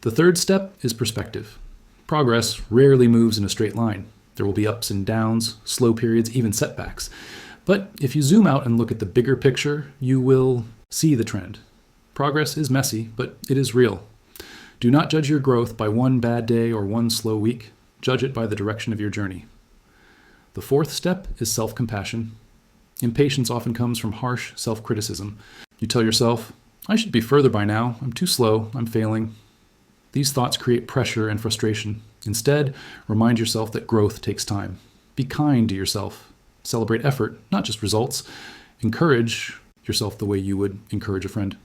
The third step is perspective. Progress rarely moves in a straight line. There will be ups and downs, slow periods, even setbacks. But if you zoom out and look at the bigger picture, you will see the trend. Progress is messy, but it is real. Do not judge your growth by one bad day or one slow week. Judge it by the direction of your journey. The fourth step is self-compassion. Impatience often comes from harsh self-criticism. You tell yourself, "I should be further by now. I'm too slow. I'm failing." These thoughts create pressure and frustration. Instead, remind yourself that growth takes time. Be kind to yourself. Celebrate effort, not just results. Encourage yourself the way you would encourage a friend.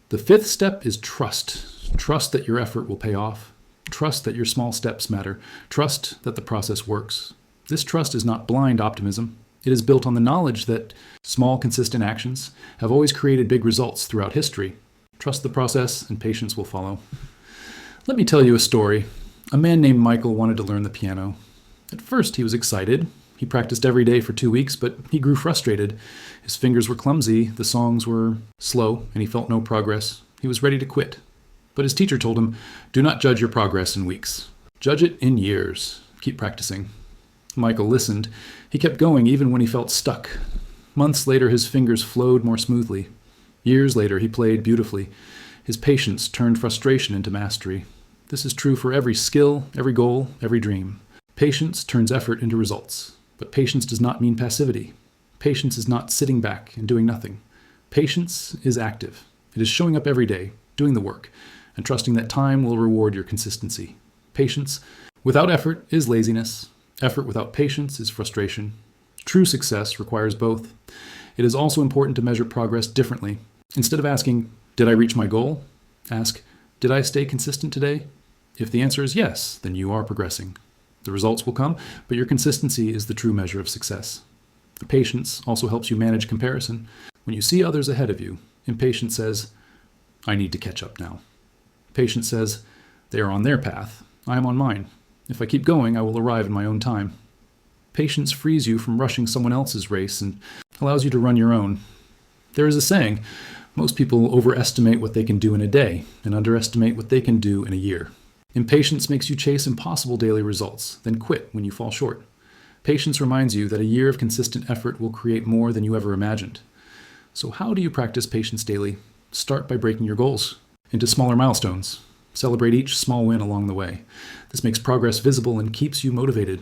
The fifth step is trust. Trust that your effort will pay off. Trust that your small steps matter. Trust that the process works. This trust is not blind optimism. It is built on the knowledge that small, consistent actions have always created big results throughout history. Trust the process, and patience will follow. Let me tell you a story. A man named Michael wanted to learn the piano. At first, he was excited. He practiced every day for 2 weeks, but he grew frustrated. His fingers were clumsy, the songs were slow, and he felt no progress. He was ready to quit. But his teacher told him, "Do not judge your progress in weeks. Judge it in years. Keep practicing." Michael listened. He kept going even when he felt stuck. Months later, his fingers flowed more smoothly. Years later, he played beautifully. His patience turned frustration into mastery. This is true for every skill, every goal, every dream. Patience turns effort into results. But patience does not mean passivity. Patience is not sitting back and doing nothing. Patience is active. It is showing up every day, doing the work, and trusting that time will reward your consistency. Patience without effort is laziness. Effort without patience is frustration. True success requires both. It is also important to measure progress differently. Instead of asking, "Did I reach my goal?" ask, "Did I stay consistent today?" If the answer is yes, then you are progressing. The results will come, but your consistency is the true measure of success. Patience also helps you manage comparison. When you see others ahead of you, impatience says, I need to catch up now. Patience says, they are on their path, I am on mine. If I keep going, I will arrive in my own time. Patience frees you from rushing someone else's race and allows you to run your own. There is a saying, most people overestimate what they can do in a day and underestimate what they can do in a year. Impatience makes you chase impossible daily results, then quit when you fall short. Patience reminds you that a year of consistent effort will create more than you ever imagined. So how do you practice patience daily? Start by breaking your goals into smaller milestones. Celebrate each small win along the way. This makes progress visible and keeps you motivated.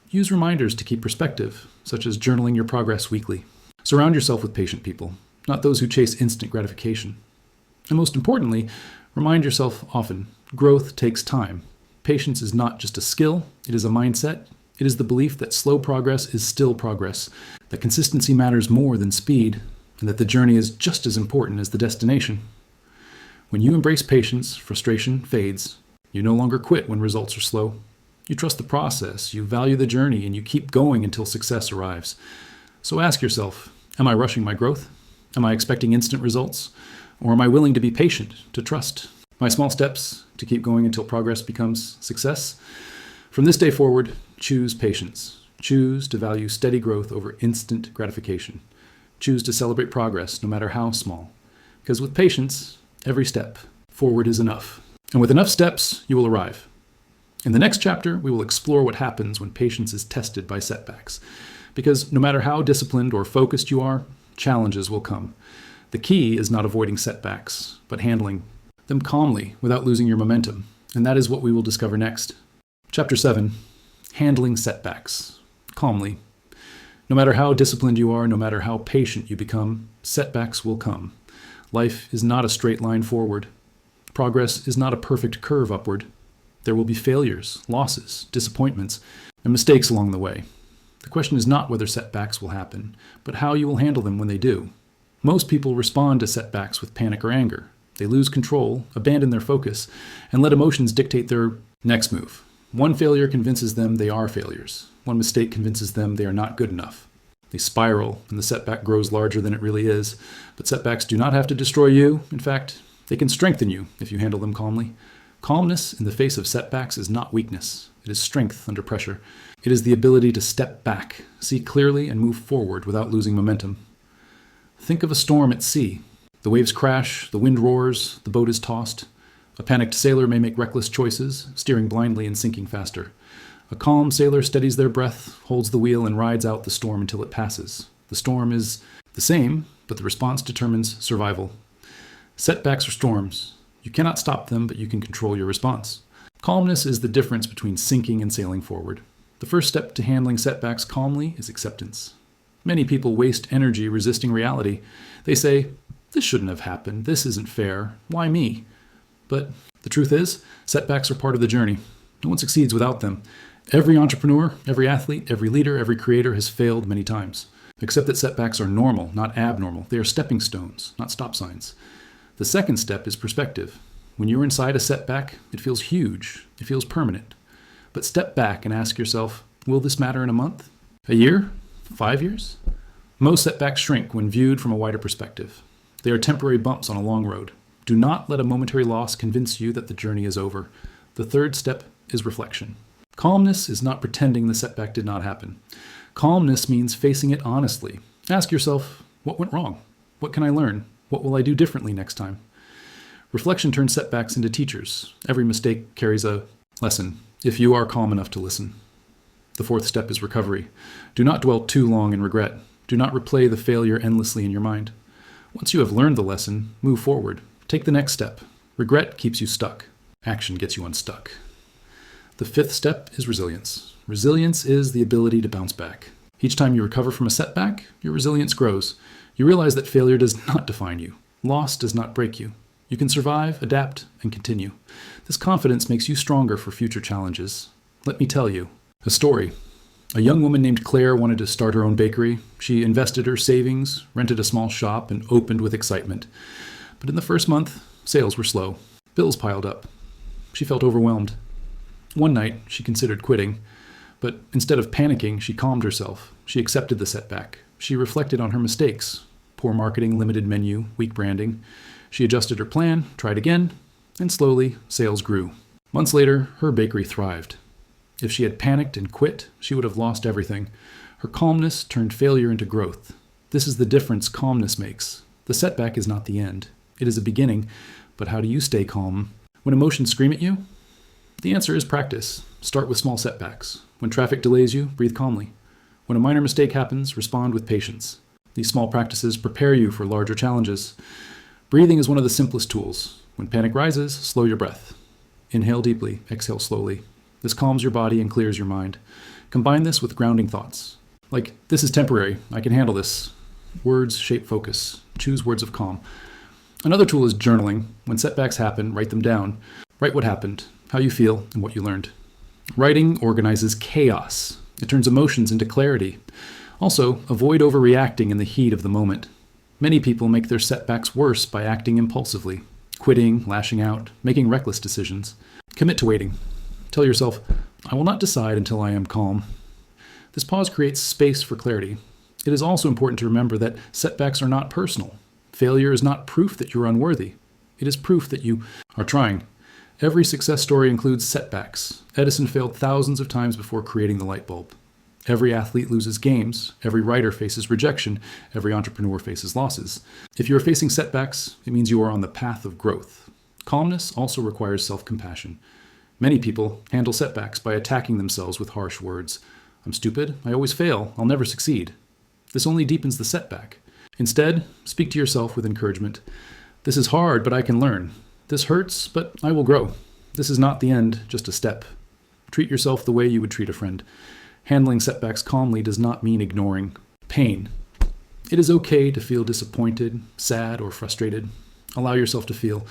Use reminders to keep perspective, such as journaling your progress weekly. Surround yourself with patient people, not those who chase instant gratification. And most importantly, remind yourself often, growth takes time. Patience is not just a skill, it is a mindset. It is the belief that slow progress is still progress, that consistency matters more than speed, and that the journey is just as important as the destination. When you embrace patience, frustration fades. You no longer quit when results are slow. You trust the process, you value the journey, and you keep going until success arrives. So ask yourself, am I rushing my growth? Am I expecting instant results? Or am I willing to be patient, to trust my small steps to keep going until progress becomes success? From this day forward, choose patience. Choose to value steady growth over instant gratification. Choose to celebrate progress, no matter how small. Because with patience, every step forward is enough. And with enough steps, you will arrive. In the next chapter, we will explore what happens when patience is tested by setbacks. Because no matter how disciplined or focused you are, challenges will come. The key is not avoiding setbacks, but handling them calmly without losing your momentum. And that is what we will discover next. Chapter 7, Handling Setbacks. Calmly. No matter how disciplined you are, no matter how patient you become, setbacks will come. Life is not a straight line forward. Progress is not a perfect curve upward. There will be failures, losses, disappointments, and mistakes along the way. The question is not whether setbacks will happen, but how you will handle them when they do. Most people respond to setbacks with panic or anger. They lose control, abandon their focus, and let emotions dictate their next move. One failure convinces them they are failures. One mistake convinces them they are not good enough. They spiral, and the setback grows larger than it really is. But setbacks do not have to destroy you. In fact, they can strengthen you if you handle them calmly. Calmness in the face of setbacks is not weakness. It is strength under pressure. It is the ability to step back, see clearly, and move forward without losing momentum. Think of a storm at sea. The waves crash, the wind roars, the boat is tossed. A panicked sailor may make reckless choices, steering blindly and sinking faster. A calm sailor steadies their breath, holds the wheel, and rides out the storm until it passes. The storm is the same, but the response determines survival. Setbacks are storms. You cannot stop them, but you can control your response. Calmness is the difference between sinking and sailing forward. The first step to handling setbacks calmly is acceptance. Many people waste energy resisting reality. They say, this shouldn't have happened. This isn't fair. Why me? But the truth is, setbacks are part of the journey. No one succeeds without them. Every entrepreneur, every athlete, every leader, every creator has failed many times. Accept that setbacks are normal, not abnormal. They are stepping stones, not stop signs. The second step is perspective. When you're inside a setback, it feels huge. It feels permanent. But step back and ask yourself, will this matter in a month? A year? 5 years? Most setbacks shrink when viewed from a wider perspective. They are temporary bumps on a long road. Do not let a momentary loss convince you that the journey is over. The third step is reflection. Calmness is not pretending the setback did not happen. Calmness means facing it honestly. Ask yourself, what went wrong? What can I learn? What will I do differently next time? Reflection turns setbacks into teachers. Every mistake carries a lesson, if you are calm enough to listen. The fourth step is recovery. Do not dwell too long in regret. Do not replay the failure endlessly in your mind. Once you have learned the lesson, move forward. Take the next step. Regret keeps you stuck. Action gets you unstuck. The fifth step is resilience. Resilience is the ability to bounce back. Each time you recover from a setback, your resilience grows. You realize that failure does not define you. Loss does not break you. You can survive, adapt, and continue. This confidence makes you stronger for future challenges. Let me tell you a story. A young woman named Claire wanted to start her own bakery. She invested her savings, rented a small shop, and opened with excitement. But in the first month, sales were slow. Bills piled up. She felt overwhelmed. One night, she considered quitting. But instead of panicking, she calmed herself. She accepted the setback. She reflected on her mistakes: poor marketing, limited menu, weak branding. She adjusted her plan, tried again, and slowly sales grew. Months later, her bakery thrived. If she had panicked and quit, she would have lost everything. Her calmness turned failure into growth. This is the difference calmness makes. The setback is not the end. It is a beginning, but how do you stay calm when emotions scream at you? The answer is practice. Start with small setbacks. When traffic delays you, breathe calmly. When a minor mistake happens, respond with patience. These small practices prepare you for larger challenges. Breathing is one of the simplest tools. When panic rises, slow your breath. Inhale deeply, exhale slowly. This calms your body and clears your mind. Combine this with grounding thoughts. Like, this is temporary, I can handle this. Words shape focus. Choose words of calm. Another tool is journaling. When setbacks happen, write them down. Write what happened, how you feel, and what you learned. Writing organizes chaos. It turns emotions into clarity. Also, avoid overreacting in the heat of the moment. Many people make their setbacks worse by acting impulsively, quitting, lashing out, making reckless decisions. Commit to waiting. Tell yourself, I will not decide until I am calm. This pause creates space for clarity. It is also important to remember that setbacks are not personal. Failure is not proof that you're unworthy. It is proof that you are trying. Every success story includes setbacks. Edison failed thousands of times before creating the light bulb. Every athlete loses games. Every writer faces rejection. Every entrepreneur faces losses. If you are facing setbacks, it means you are on the path of growth. Calmness also requires self-compassion. Many people handle setbacks by attacking themselves with harsh words. I'm stupid. I always fail. I'll never succeed. This only deepens the setback. Instead, speak to yourself with encouragement. This is hard, but I can learn. This hurts, but I will grow. This is not the end, just a step. Treat yourself the way you would treat a friend. Handling setbacks calmly does not mean ignoring pain. It is okay to feel disappointed, sad, or frustrated. Allow yourself to feel,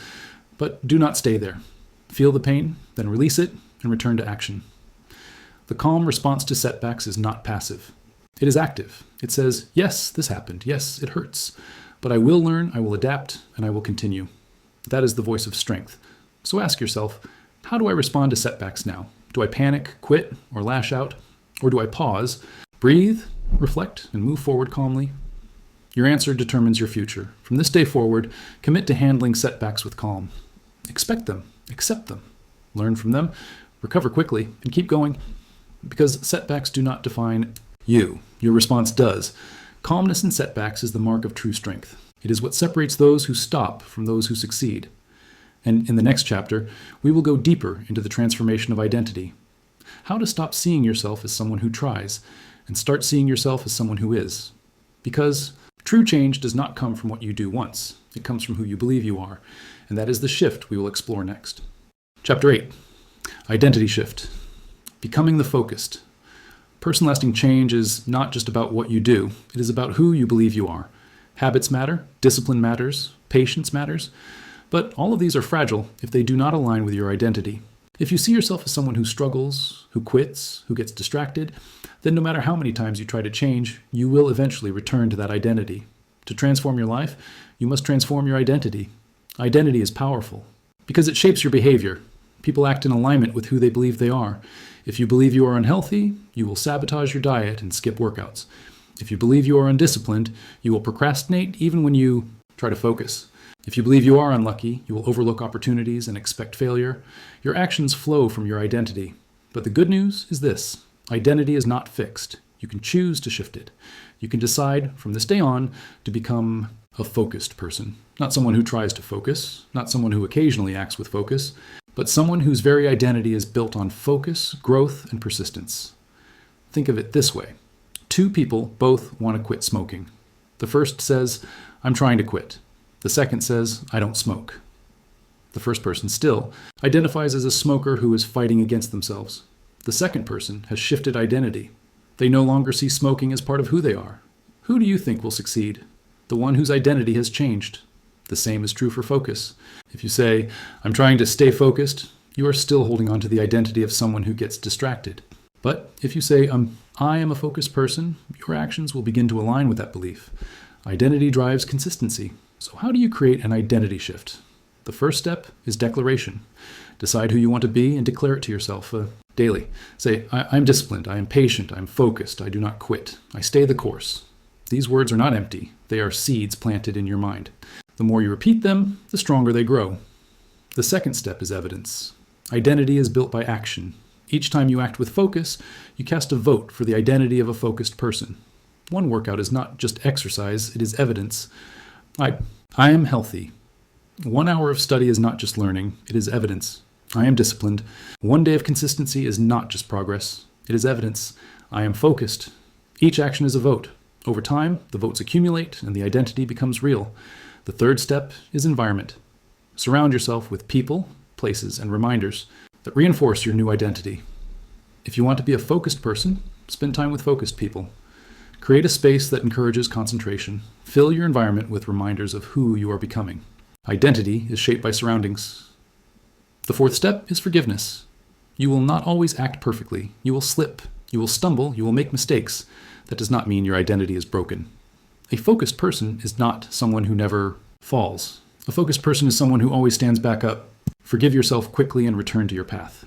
but do not stay there. Feel the pain, then release it, and return to action. The calm response to setbacks is not passive. It is active. It says, yes, this happened. Yes, it hurts. But I will learn, I will adapt, and I will continue. That is the voice of strength. So ask yourself, how do I respond to setbacks now? Do I panic, quit, or lash out? Or do I pause, breathe, reflect, and move forward calmly? Your answer determines your future. From this day forward, commit to handling setbacks with calm. Expect them, accept them, learn from them, recover quickly, and keep going. Because setbacks do not define you. Your response does. Calmness in setbacks is the mark of true strength. It is what separates those who stop from those who succeed. And in the next chapter, we will go deeper into the transformation of identity. How to stop seeing yourself as someone who tries and start seeing yourself as someone who is. Because true change does not come from what you do once. It comes from who you believe you are. And that is the shift we will explore next. Chapter 8. Identity shift. Becoming the focused. Personal lasting change is not just about what you do. It is about who you believe you are. Habits matter, discipline matters, patience matters, but all of these are fragile if they do not align with your identity. If you see yourself as someone who struggles, who quits, who gets distracted, then no matter how many times you try to change, you will eventually return to that identity. To transform your life, you must transform your identity. Identity is powerful because it shapes your behavior. People act in alignment with who they believe they are. If you believe you are unhealthy, you will sabotage your diet and skip workouts. If you believe you are undisciplined, you will procrastinate even when you try to focus. If you believe you are unlucky, you will overlook opportunities and expect failure. Your actions flow from your identity. But the good news is this: identity is not fixed. You can choose to shift it. You can decide from this day on to become a focused person. Not someone who tries to focus, not someone who occasionally acts with focus, but someone whose very identity is built on focus, growth, and persistence. Think of it this way. Two people both want to quit smoking. The first says, I'm trying to quit. The second says, I don't smoke. The first person still identifies as a smoker who is fighting against themselves. The second person has shifted identity. They no longer see smoking as part of who they are. Who do you think will succeed? The one whose identity has changed. The same is true for focus. If you say, I'm trying to stay focused, you are still holding on to the identity of someone who gets distracted. But if you say, I am a focused person, your actions will begin to align with that belief. Identity drives consistency. So how do you create an identity shift? The first step is declaration. Decide who you want to be and declare it to yourself. daily. Say, I'm disciplined, I am patient, I am focused, I do not quit, I stay the course. These words are not empty. They are seeds planted in your mind. The more you repeat them, the stronger they grow. The second step is evidence. Identity is built by action. Each time you act with focus, you cast a vote for the identity of a focused person. One workout is not just exercise, it is evidence. I am healthy. 1 hour of study is not just learning, it is evidence. I am disciplined. 1 day of consistency is not just progress, it is evidence. I am focused. Each action is a vote. Over time, the votes accumulate and the identity becomes real. The third step is environment. Surround yourself with people, places, and reminders that reinforce your new identity. If you want to be a focused person, spend time with focused people. Create a space that encourages concentration. Fill your environment with reminders of who you are becoming. Identity is shaped by surroundings. The fourth step is forgiveness. You will not always act perfectly. You will slip. You will stumble. You will make mistakes. That does not mean your identity is broken. A focused person is not someone who never falls. A focused person is someone who always stands back up. Forgive yourself quickly and return to your path.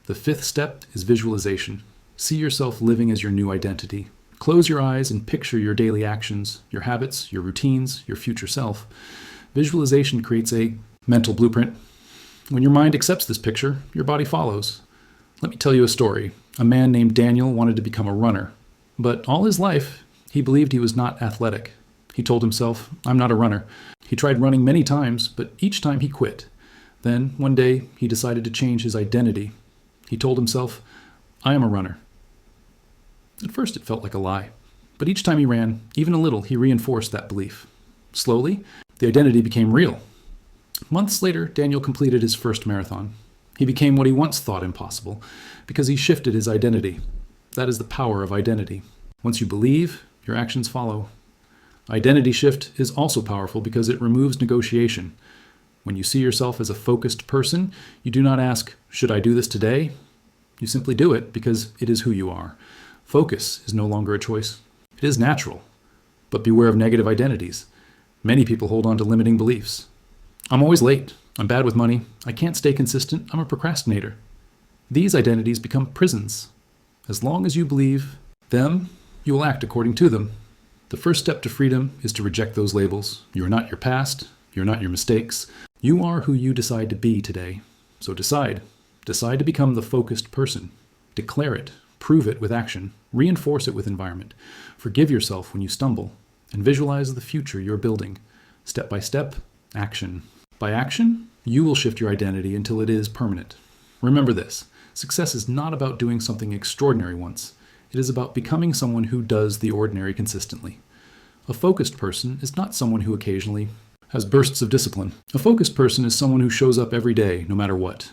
The fifth step is visualization. See yourself living as your new identity. Close your eyes and picture your daily actions, your habits, your routines, your future self. Visualization creates a mental blueprint. When your mind accepts this picture, your body follows. Let me tell you a story. A man named Daniel wanted to become a runner, but all his life, he believed he was not athletic. He told himself, I'm not a runner. He tried running many times, but each time he quit. Then, one day, he decided to change his identity. He told himself, I am a runner. At first, it felt like a lie, but each time he ran, even a little, he reinforced that belief. Slowly, the identity became real. Months later, Daniel completed his first marathon. He became what he once thought impossible, because he shifted his identity. That is the power of identity. Once you believe, your actions follow. Identity shift is also powerful because it removes negotiation. When you see yourself as a focused person, you do not ask, should I do this today? You simply do it because it is who you are. Focus is no longer a choice. It is natural. But beware of negative identities. Many people hold on to limiting beliefs. I'm always late. I'm bad with money. I can't stay consistent. I'm a procrastinator. These identities become prisons. As long as you believe them, you will act according to them. The first step to freedom is to reject those labels. You are not your past. You're not your mistakes. You are who you decide to be today. So decide. Decide to become the focused person. Declare it. Prove it with action. Reinforce it with environment. Forgive yourself when you stumble. And visualize the future you're building. Step by step, action. By action, you will shift your identity until it is permanent. Remember this. Success is not about doing something extraordinary once. It is about becoming someone who does the ordinary consistently. A focused person is not someone who occasionally has bursts of discipline. A focused person is someone who shows up every day, no matter what.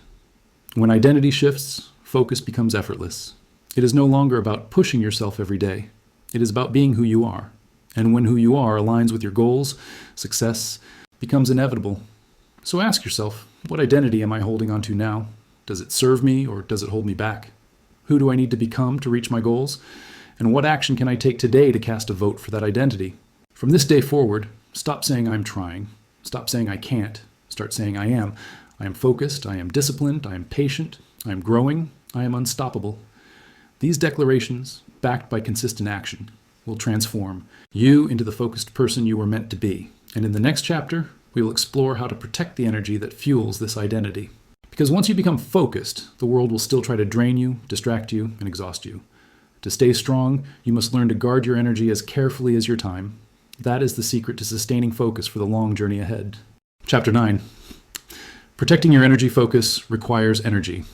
When identity shifts, focus becomes effortless. It is no longer about pushing yourself every day. It is about being who you are. And when who you are aligns with your goals, success becomes inevitable. So ask yourself, what identity am I holding onto now? Does it serve me or does it hold me back? Who do I need to become to reach my goals? And what action can I take today to cast a vote for that identity? From this day forward, stop saying I'm trying. Stop saying I can't. Start saying I am. I am focused. I am disciplined. I am patient. I am growing. I am unstoppable. These declarations, backed by consistent action, will transform you into the focused person you were meant to be. And in the next chapter, we will explore how to protect the energy that fuels this identity. Because once you become focused, the world will still try to drain you, distract you, and exhaust you. To stay strong, you must learn to guard your energy as carefully as your time. That is the secret to sustaining focus for the long journey ahead. Chapter 9. Protecting your energy focus requires energy.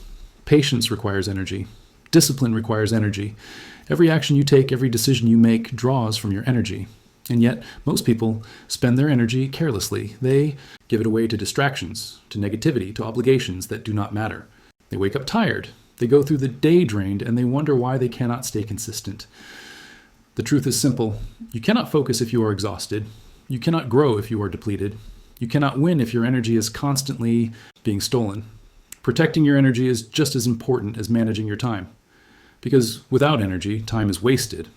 Patience requires energy. Discipline requires energy. Every action you take, every decision you make draws from your energy. And yet, most people spend their energy carelessly. They give it away to distractions, to negativity, to obligations that do not matter. They wake up tired. They go through the day drained, and they wonder why they cannot stay consistent. The truth is simple. You cannot focus if you are exhausted. You cannot grow if you are depleted. You cannot win if your energy is constantly being stolen. Protecting your energy is just as important as managing your time. Because without energy, time is wasted.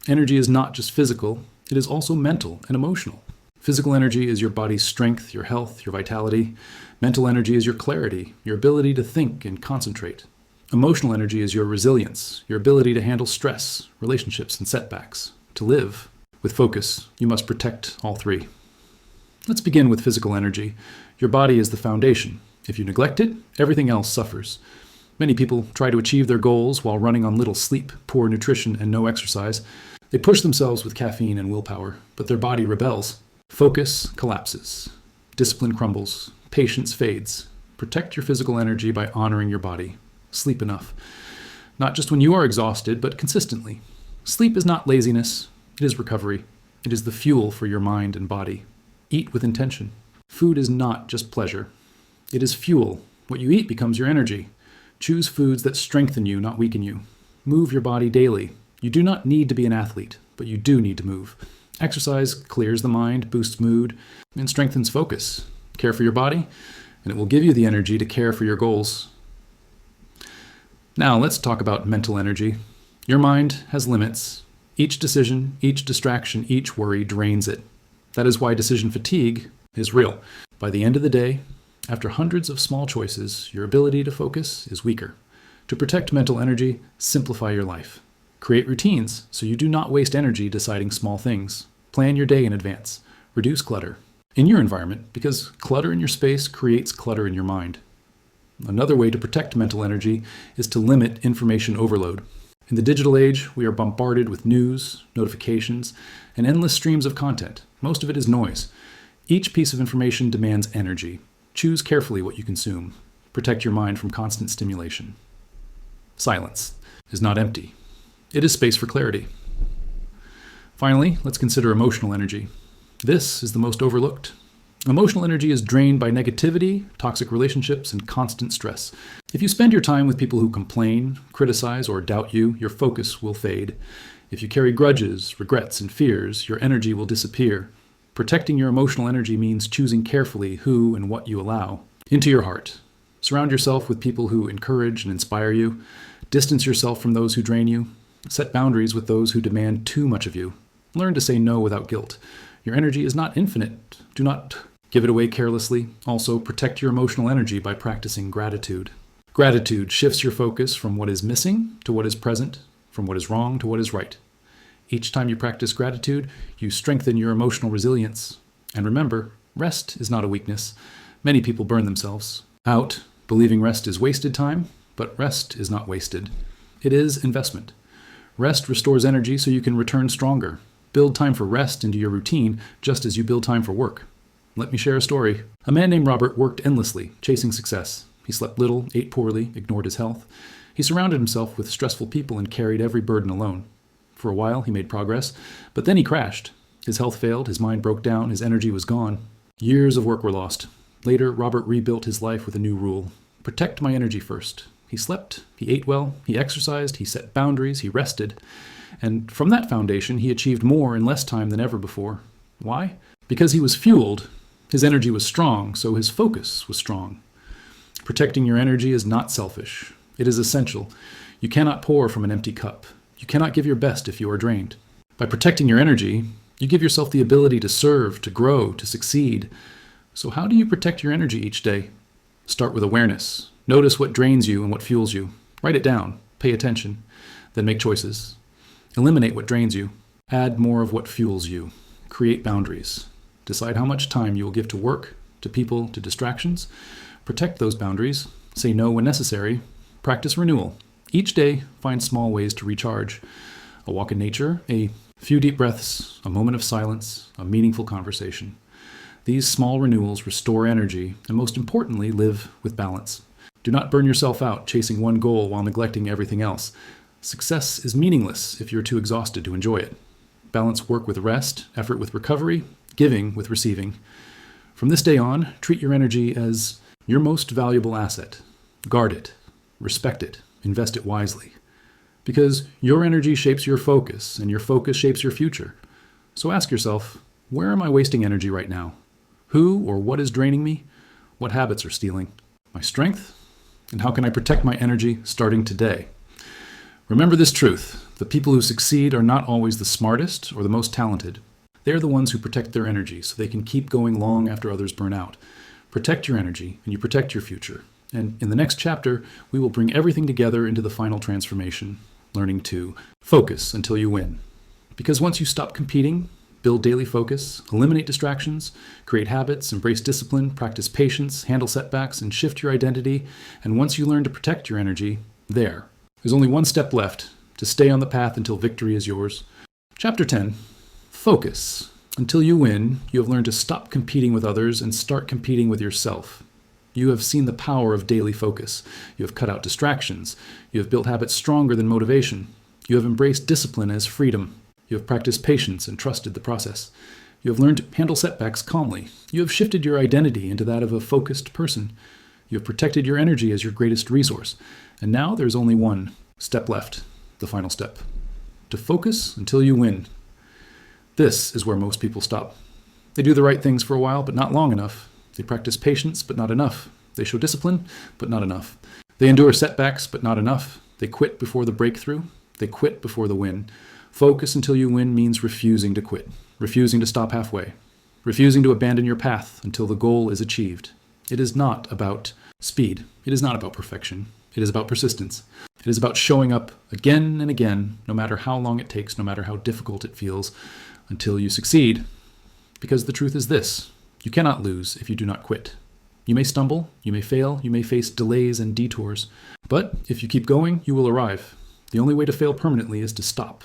Energy is not just physical, it is also mental and emotional. Physical energy is your body's strength, your health, your vitality. Mental energy is your clarity, your ability to think and concentrate. Emotional energy is your resilience, your ability to handle stress, relationships, and setbacks. To live with focus, you must protect all three. Let's begin with physical energy. Your body is the foundation. If you neglect it, everything else suffers. Many people try to achieve their goals while running on little sleep, poor nutrition, and no exercise. They push themselves with caffeine and willpower, but their body rebels. Focus collapses. Discipline crumbles. Patience fades. Protect your physical energy by honoring your body. Sleep enough. Not just when you are exhausted, but consistently. Sleep is not laziness. It is recovery. It is the fuel for your mind and body. Eat with intention. Food is not just pleasure. It is fuel. What you eat becomes your energy. Choose foods that strengthen you, not weaken you. Move your body daily. You do not need to be an athlete, but you do need to move. Exercise clears the mind, boosts mood, and strengthens focus. Care for your body, and it will give you the energy to care for your goals. Now let's talk about mental energy. Your mind has limits. Each decision, each distraction, each worry drains it. That is why decision fatigue is real. By the end of the day, after hundreds of small choices, your ability to focus is weaker. To protect mental energy, simplify your life. Create routines so you do not waste energy deciding small things. Plan your day in advance. Reduce clutter in your environment because clutter in your space creates clutter in your mind. Another way to protect mental energy is to limit information overload. In the digital age, we are bombarded with news, notifications, and endless streams of content. Most of it is noise. Each piece of information demands energy. Choose carefully what you consume. Protect your mind from constant stimulation. Silence is not empty. It is space for clarity. Finally, let's consider emotional energy. This is the most overlooked. Emotional energy is drained by negativity, toxic relationships, and constant stress. If you spend your time with people who complain, criticize, or doubt you, your focus will fade. If you carry grudges, regrets, and fears, your energy will disappear. Protecting your emotional energy means choosing carefully who and what you allow into your heart. Surround yourself with people who encourage and inspire you. Distance yourself from those who drain you. Set boundaries with those who demand too much of you. Learn to say no without guilt. Your energy is not infinite. Do not give it away carelessly. Also, protect your emotional energy by practicing gratitude. Gratitude shifts your focus from what is missing to what is present, from what is wrong to what is right. Each time you practice gratitude, you strengthen your emotional resilience. And remember, rest is not a weakness. Many people burn themselves out, believing rest is wasted time, but rest is not wasted. It is investment. Rest restores energy so you can return stronger. Build time for rest into your routine just as you build time for work. Let me share a story. A man named Robert worked endlessly, chasing success. He slept little, ate poorly, ignored his health. He surrounded himself with stressful people and carried every burden alone. For a while, he made progress, but then he crashed. His health failed, his mind broke down, his energy was gone. Years of work were lost. Later, Robert rebuilt his life with a new rule. Protect my energy first. He slept, he ate well, he exercised, he set boundaries, he rested. And from that foundation, he achieved more in less time than ever before. Why? Because he was fueled. His energy was strong, so his focus was strong. Protecting your energy is not selfish. It is essential. You cannot pour from an empty cup. You cannot give your best if you are drained. By protecting your energy, you give yourself the ability to serve, to grow, to succeed. So how do you protect your energy each day? Start with awareness. Notice what drains you and what fuels you. Write it down. Pay attention. Then make choices. Eliminate what drains you. Add more of what fuels you. Create boundaries. Decide how much time you will give to work, to people, to distractions. Protect those boundaries. Say no when necessary. Practice renewal. Each day, find small ways to recharge. A walk in nature, a few deep breaths, a moment of silence, a meaningful conversation. These small renewals restore energy and, most importantly, live with balance. Do not burn yourself out chasing one goal while neglecting everything else. Success is meaningless if you're too exhausted to enjoy it. Balance work with rest, effort with recovery, giving with receiving. From this day on, treat your energy as your most valuable asset. Guard it, respect it, invest it wisely. Because your energy shapes your focus, and your focus shapes your future. So ask yourself, where am I wasting energy right now? Who or what is draining me? What habits are stealing my strength? And how can I protect my energy starting today? Remember this truth. The people who succeed are not always the smartest or the most talented. They are the ones who protect their energy so they can keep going long after others burn out. Protect your energy and you protect your future. And in the next chapter, we will bring everything together into the final transformation, learning to focus until you win. Because once you stop competing, build daily focus, eliminate distractions, create habits, embrace discipline, practice patience, handle setbacks, and shift your identity, and once you learn to protect your energy, there's only one step left to stay on the path until victory is yours. Chapter 10, Focus. Until you win, you have learned to stop competing with others and start competing with yourself. You have seen the power of daily focus. You have cut out distractions. You have built habits stronger than motivation. You have embraced discipline as freedom. You have practiced patience and trusted the process. You have learned to handle setbacks calmly. You have shifted your identity into that of a focused person. You have protected your energy as your greatest resource. And now there's only one step left, the final step. To focus until you win. This is where most people stop. They do the right things for a while, but not long enough. They practice patience, but not enough. They show discipline, but not enough. They endure setbacks, but not enough. They quit before the breakthrough. They quit before the win. Focus until you win means refusing to quit, refusing to stop halfway, refusing to abandon your path until the goal is achieved. It is not about speed. It is not about perfection. It is about persistence. It is about showing up again and again, no matter how long it takes, no matter how difficult it feels, until you succeed. Because the truth is this: you cannot lose if you do not quit. You may stumble, you may fail, you may face delays and detours, but if you keep going, you will arrive. The only way to fail permanently is to stop.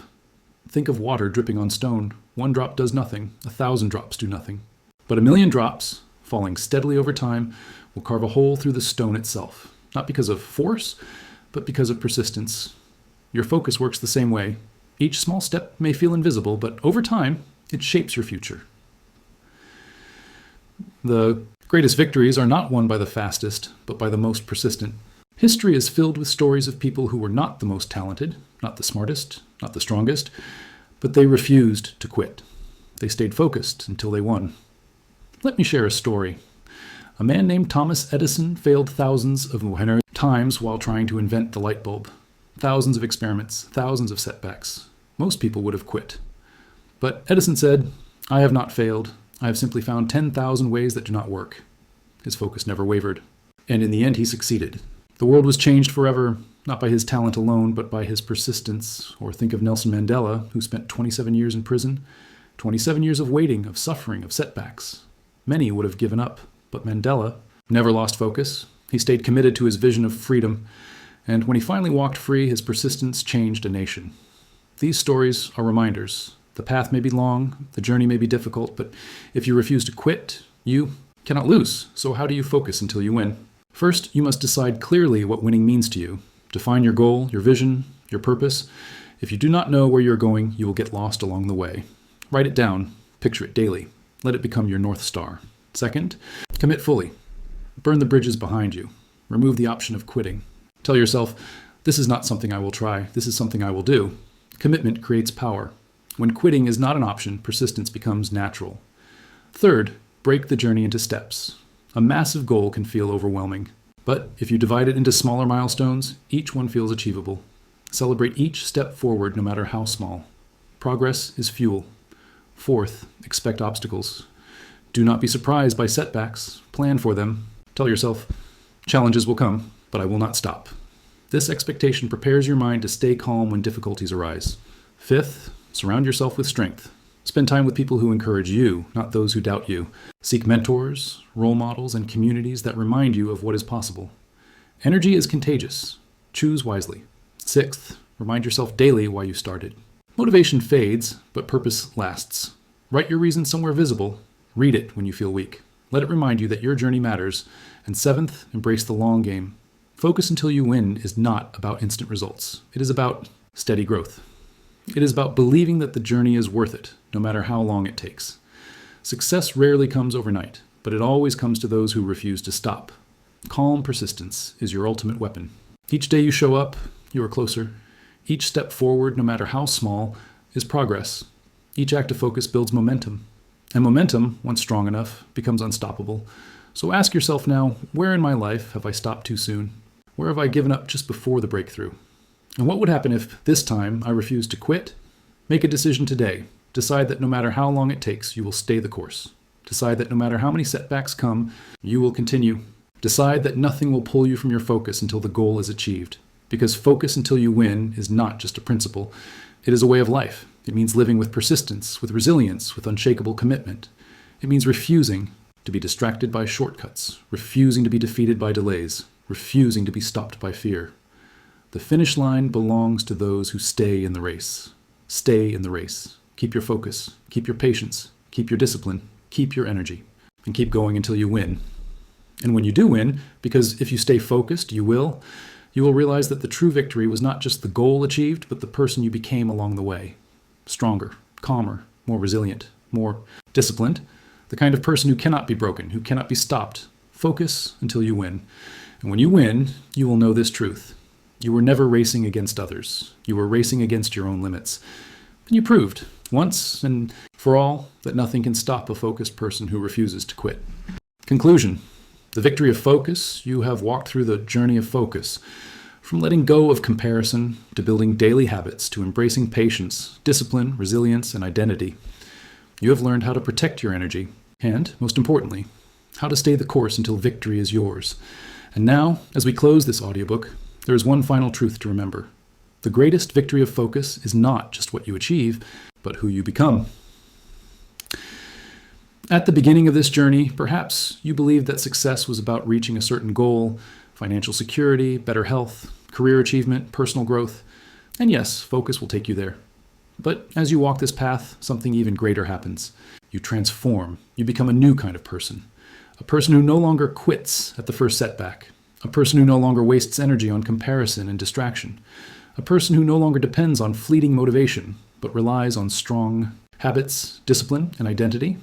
Think of water dripping on stone. One drop does nothing, 1,000 drops do nothing. But 1,000,000 drops, falling steadily over time, will carve a hole through the stone itself. Not because of force, but because of persistence. Your focus works the same way. Each small step may feel invisible, but over time, it shapes your future. The greatest victories are not won by the fastest, but by the most persistent. History is filled with stories of people who were not the most talented, not the smartest, not the strongest, but they refused to quit. They stayed focused until they won. Let me share a story. A man named Thomas Edison failed thousands of times while trying to invent the light bulb. Thousands of experiments, thousands of setbacks. Most people would have quit. But Edison said, "I have not failed. I have simply found 10,000 ways that do not work." His focus never wavered. And in the end, he succeeded. The world was changed forever, not by his talent alone, but by his persistence. Or think of Nelson Mandela, who spent 27 years in prison, 27 years of waiting, of suffering, of setbacks. Many would have given up, but Mandela never lost focus. He stayed committed to his vision of freedom, and when he finally walked free, his persistence changed a nation. These stories are reminders. The path may be long, the journey may be difficult, but if you refuse to quit, you cannot lose. So how do you focus until you win? First, you must decide clearly what winning means to you. Define your goal, your vision, your purpose. If you do not know where you're going, you will get lost along the way. Write it down. Picture it daily. Let it become your North Star. Second, commit fully. Burn the bridges behind you. Remove the option of quitting. Tell yourself, this is not something I will try. This is something I will do. Commitment creates power. When quitting is not an option, persistence becomes natural. Third, break the journey into steps. A massive goal can feel overwhelming, but if you divide it into smaller milestones, each one feels achievable. Celebrate each step forward, no matter how small. Progress is fuel. Fourth, expect obstacles. Do not be surprised by setbacks. Plan for them. Tell yourself, challenges will come, but I will not stop. This expectation prepares your mind to stay calm when difficulties arise. Fifth, surround yourself with strength. Spend time with people who encourage you, not those who doubt you. Seek mentors, role models, and communities that remind you of what is possible. Energy is contagious. Choose wisely. Sixth, remind yourself daily why you started. Motivation fades, but purpose lasts. Write your reason somewhere visible. Read it when you feel weak. Let it remind you that your journey matters. And seventh, embrace the long game. Focus until you win is not about instant results. It is about steady growth. It is about believing that the journey is worth it, no matter how long it takes. Success rarely comes overnight, but it always comes to those who refuse to stop. Calm persistence is your ultimate weapon. Each day you show up, you are closer. Each step forward, no matter how small, is progress. Each act of focus builds momentum. And momentum, once strong enough, becomes unstoppable. So ask yourself now, where in my life have I stopped too soon? Where have I given up just before the breakthrough? And what would happen if, this time, I refused to quit? Make a decision today. Decide that no matter how long it takes, you will stay the course. Decide that no matter how many setbacks come, you will continue. Decide that nothing will pull you from your focus until the goal is achieved. Because focus until you win is not just a principle, it is a way of life. It means living with persistence, with resilience, with unshakable commitment. It means refusing to be distracted by shortcuts, refusing to be defeated by delays, refusing to be stopped by fear. The finish line belongs to those who stay in the race. Stay in the race. Keep your focus. Keep your patience. Keep your discipline. Keep your energy. And keep going until you win. And when you do win, because if you stay focused, you will realize that the true victory was not just the goal achieved, but the person you became along the way. Stronger, calmer, more resilient, more disciplined. The kind of person who cannot be broken, who cannot be stopped. Focus until you win. And when you win, you will know this truth. You were never racing against others. You were racing against your own limits. And you proved, once and for all, that nothing can stop a focused person who refuses to quit. Conclusion. The victory of focus, you have walked through the journey of focus. From letting go of comparison, to building daily habits, to embracing patience, discipline, resilience, and identity. You have learned how to protect your energy, and, most importantly, how to stay the course until victory is yours. And now, as we close this audiobook, there is one final truth to remember. The greatest victory of focus is not just what you achieve, but who you become. At the beginning of this journey, perhaps you believed that success was about reaching a certain goal, financial security, better health, career achievement, personal growth. And yes, focus will take you there. But as you walk this path, something even greater happens. You transform. You become a new kind of person. A person who no longer quits at the first setback. A person who no longer wastes energy on comparison and distraction. A person who no longer depends on fleeting motivation, but relies on strong habits, discipline, and identity.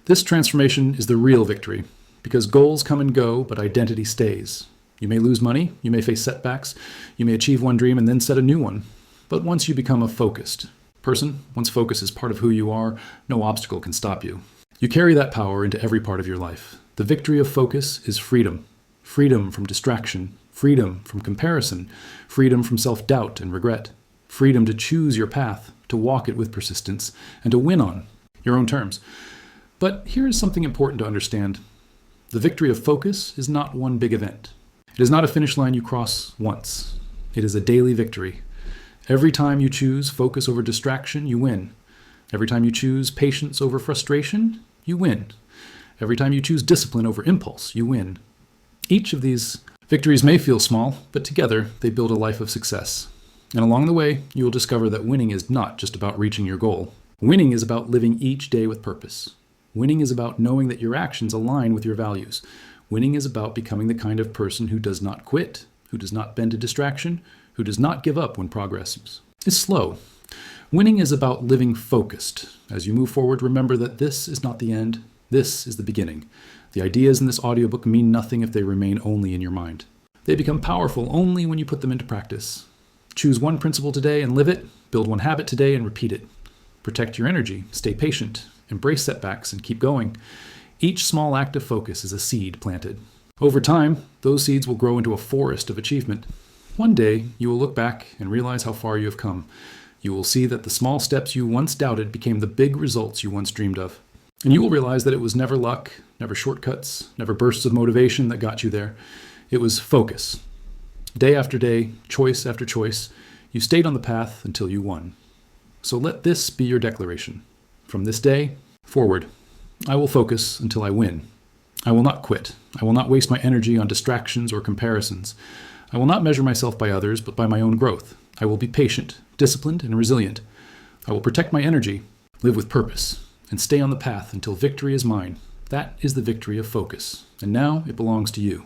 This transformation is the real victory, because goals come and go, but identity stays. You may lose money, you may face setbacks, you may achieve one dream and then set a new one. But once you become a focused person, once focus is part of who you are, no obstacle can stop you. You carry that power into every part of your life. The victory of focus is freedom. Freedom from distraction, freedom from comparison, freedom from self-doubt and regret, freedom to choose your path, to walk it with persistence, and to win on your own terms. But here is something important to understand. The victory of focus is not one big event. It is not a finish line you cross once. It is a daily victory. Every time you choose focus over distraction, you win. Every time you choose patience over frustration, you win. Every time you choose discipline over impulse, you win. Each of these victories may feel small, but together they build a life of success. And along the way, you will discover that winning is not just about reaching your goal. Winning is about living each day with purpose. Winning is about knowing that your actions align with your values. Winning is about becoming the kind of person who does not quit, who does not bend to distraction, who does not give up when progress is slow. Winning is about living focused. As you move forward, remember that this is not the end. This is the beginning. The ideas in this audiobook mean nothing if they remain only in your mind. They become powerful only when you put them into practice. Choose one principle today and live it. Build one habit today and repeat it. Protect your energy. Stay patient. Embrace setbacks and keep going. Each small act of focus is a seed planted. Over time, those seeds will grow into a forest of achievement. One day, you will look back and realize how far you have come. You will see that the small steps you once doubted became the big results you once dreamed of. And you will realize that it was never luck, never shortcuts, never bursts of motivation that got you there. It was focus. Day after day, choice after choice, you stayed on the path until you won. So let this be your declaration. From this day forward, I will focus until I win. I will not quit. I will not waste my energy on distractions or comparisons. I will not measure myself by others, but by my own growth. I will be patient, disciplined, and resilient. I will protect my energy, live with purpose, and stay on the path until victory is mine. That is the victory of focus. And now it belongs to you.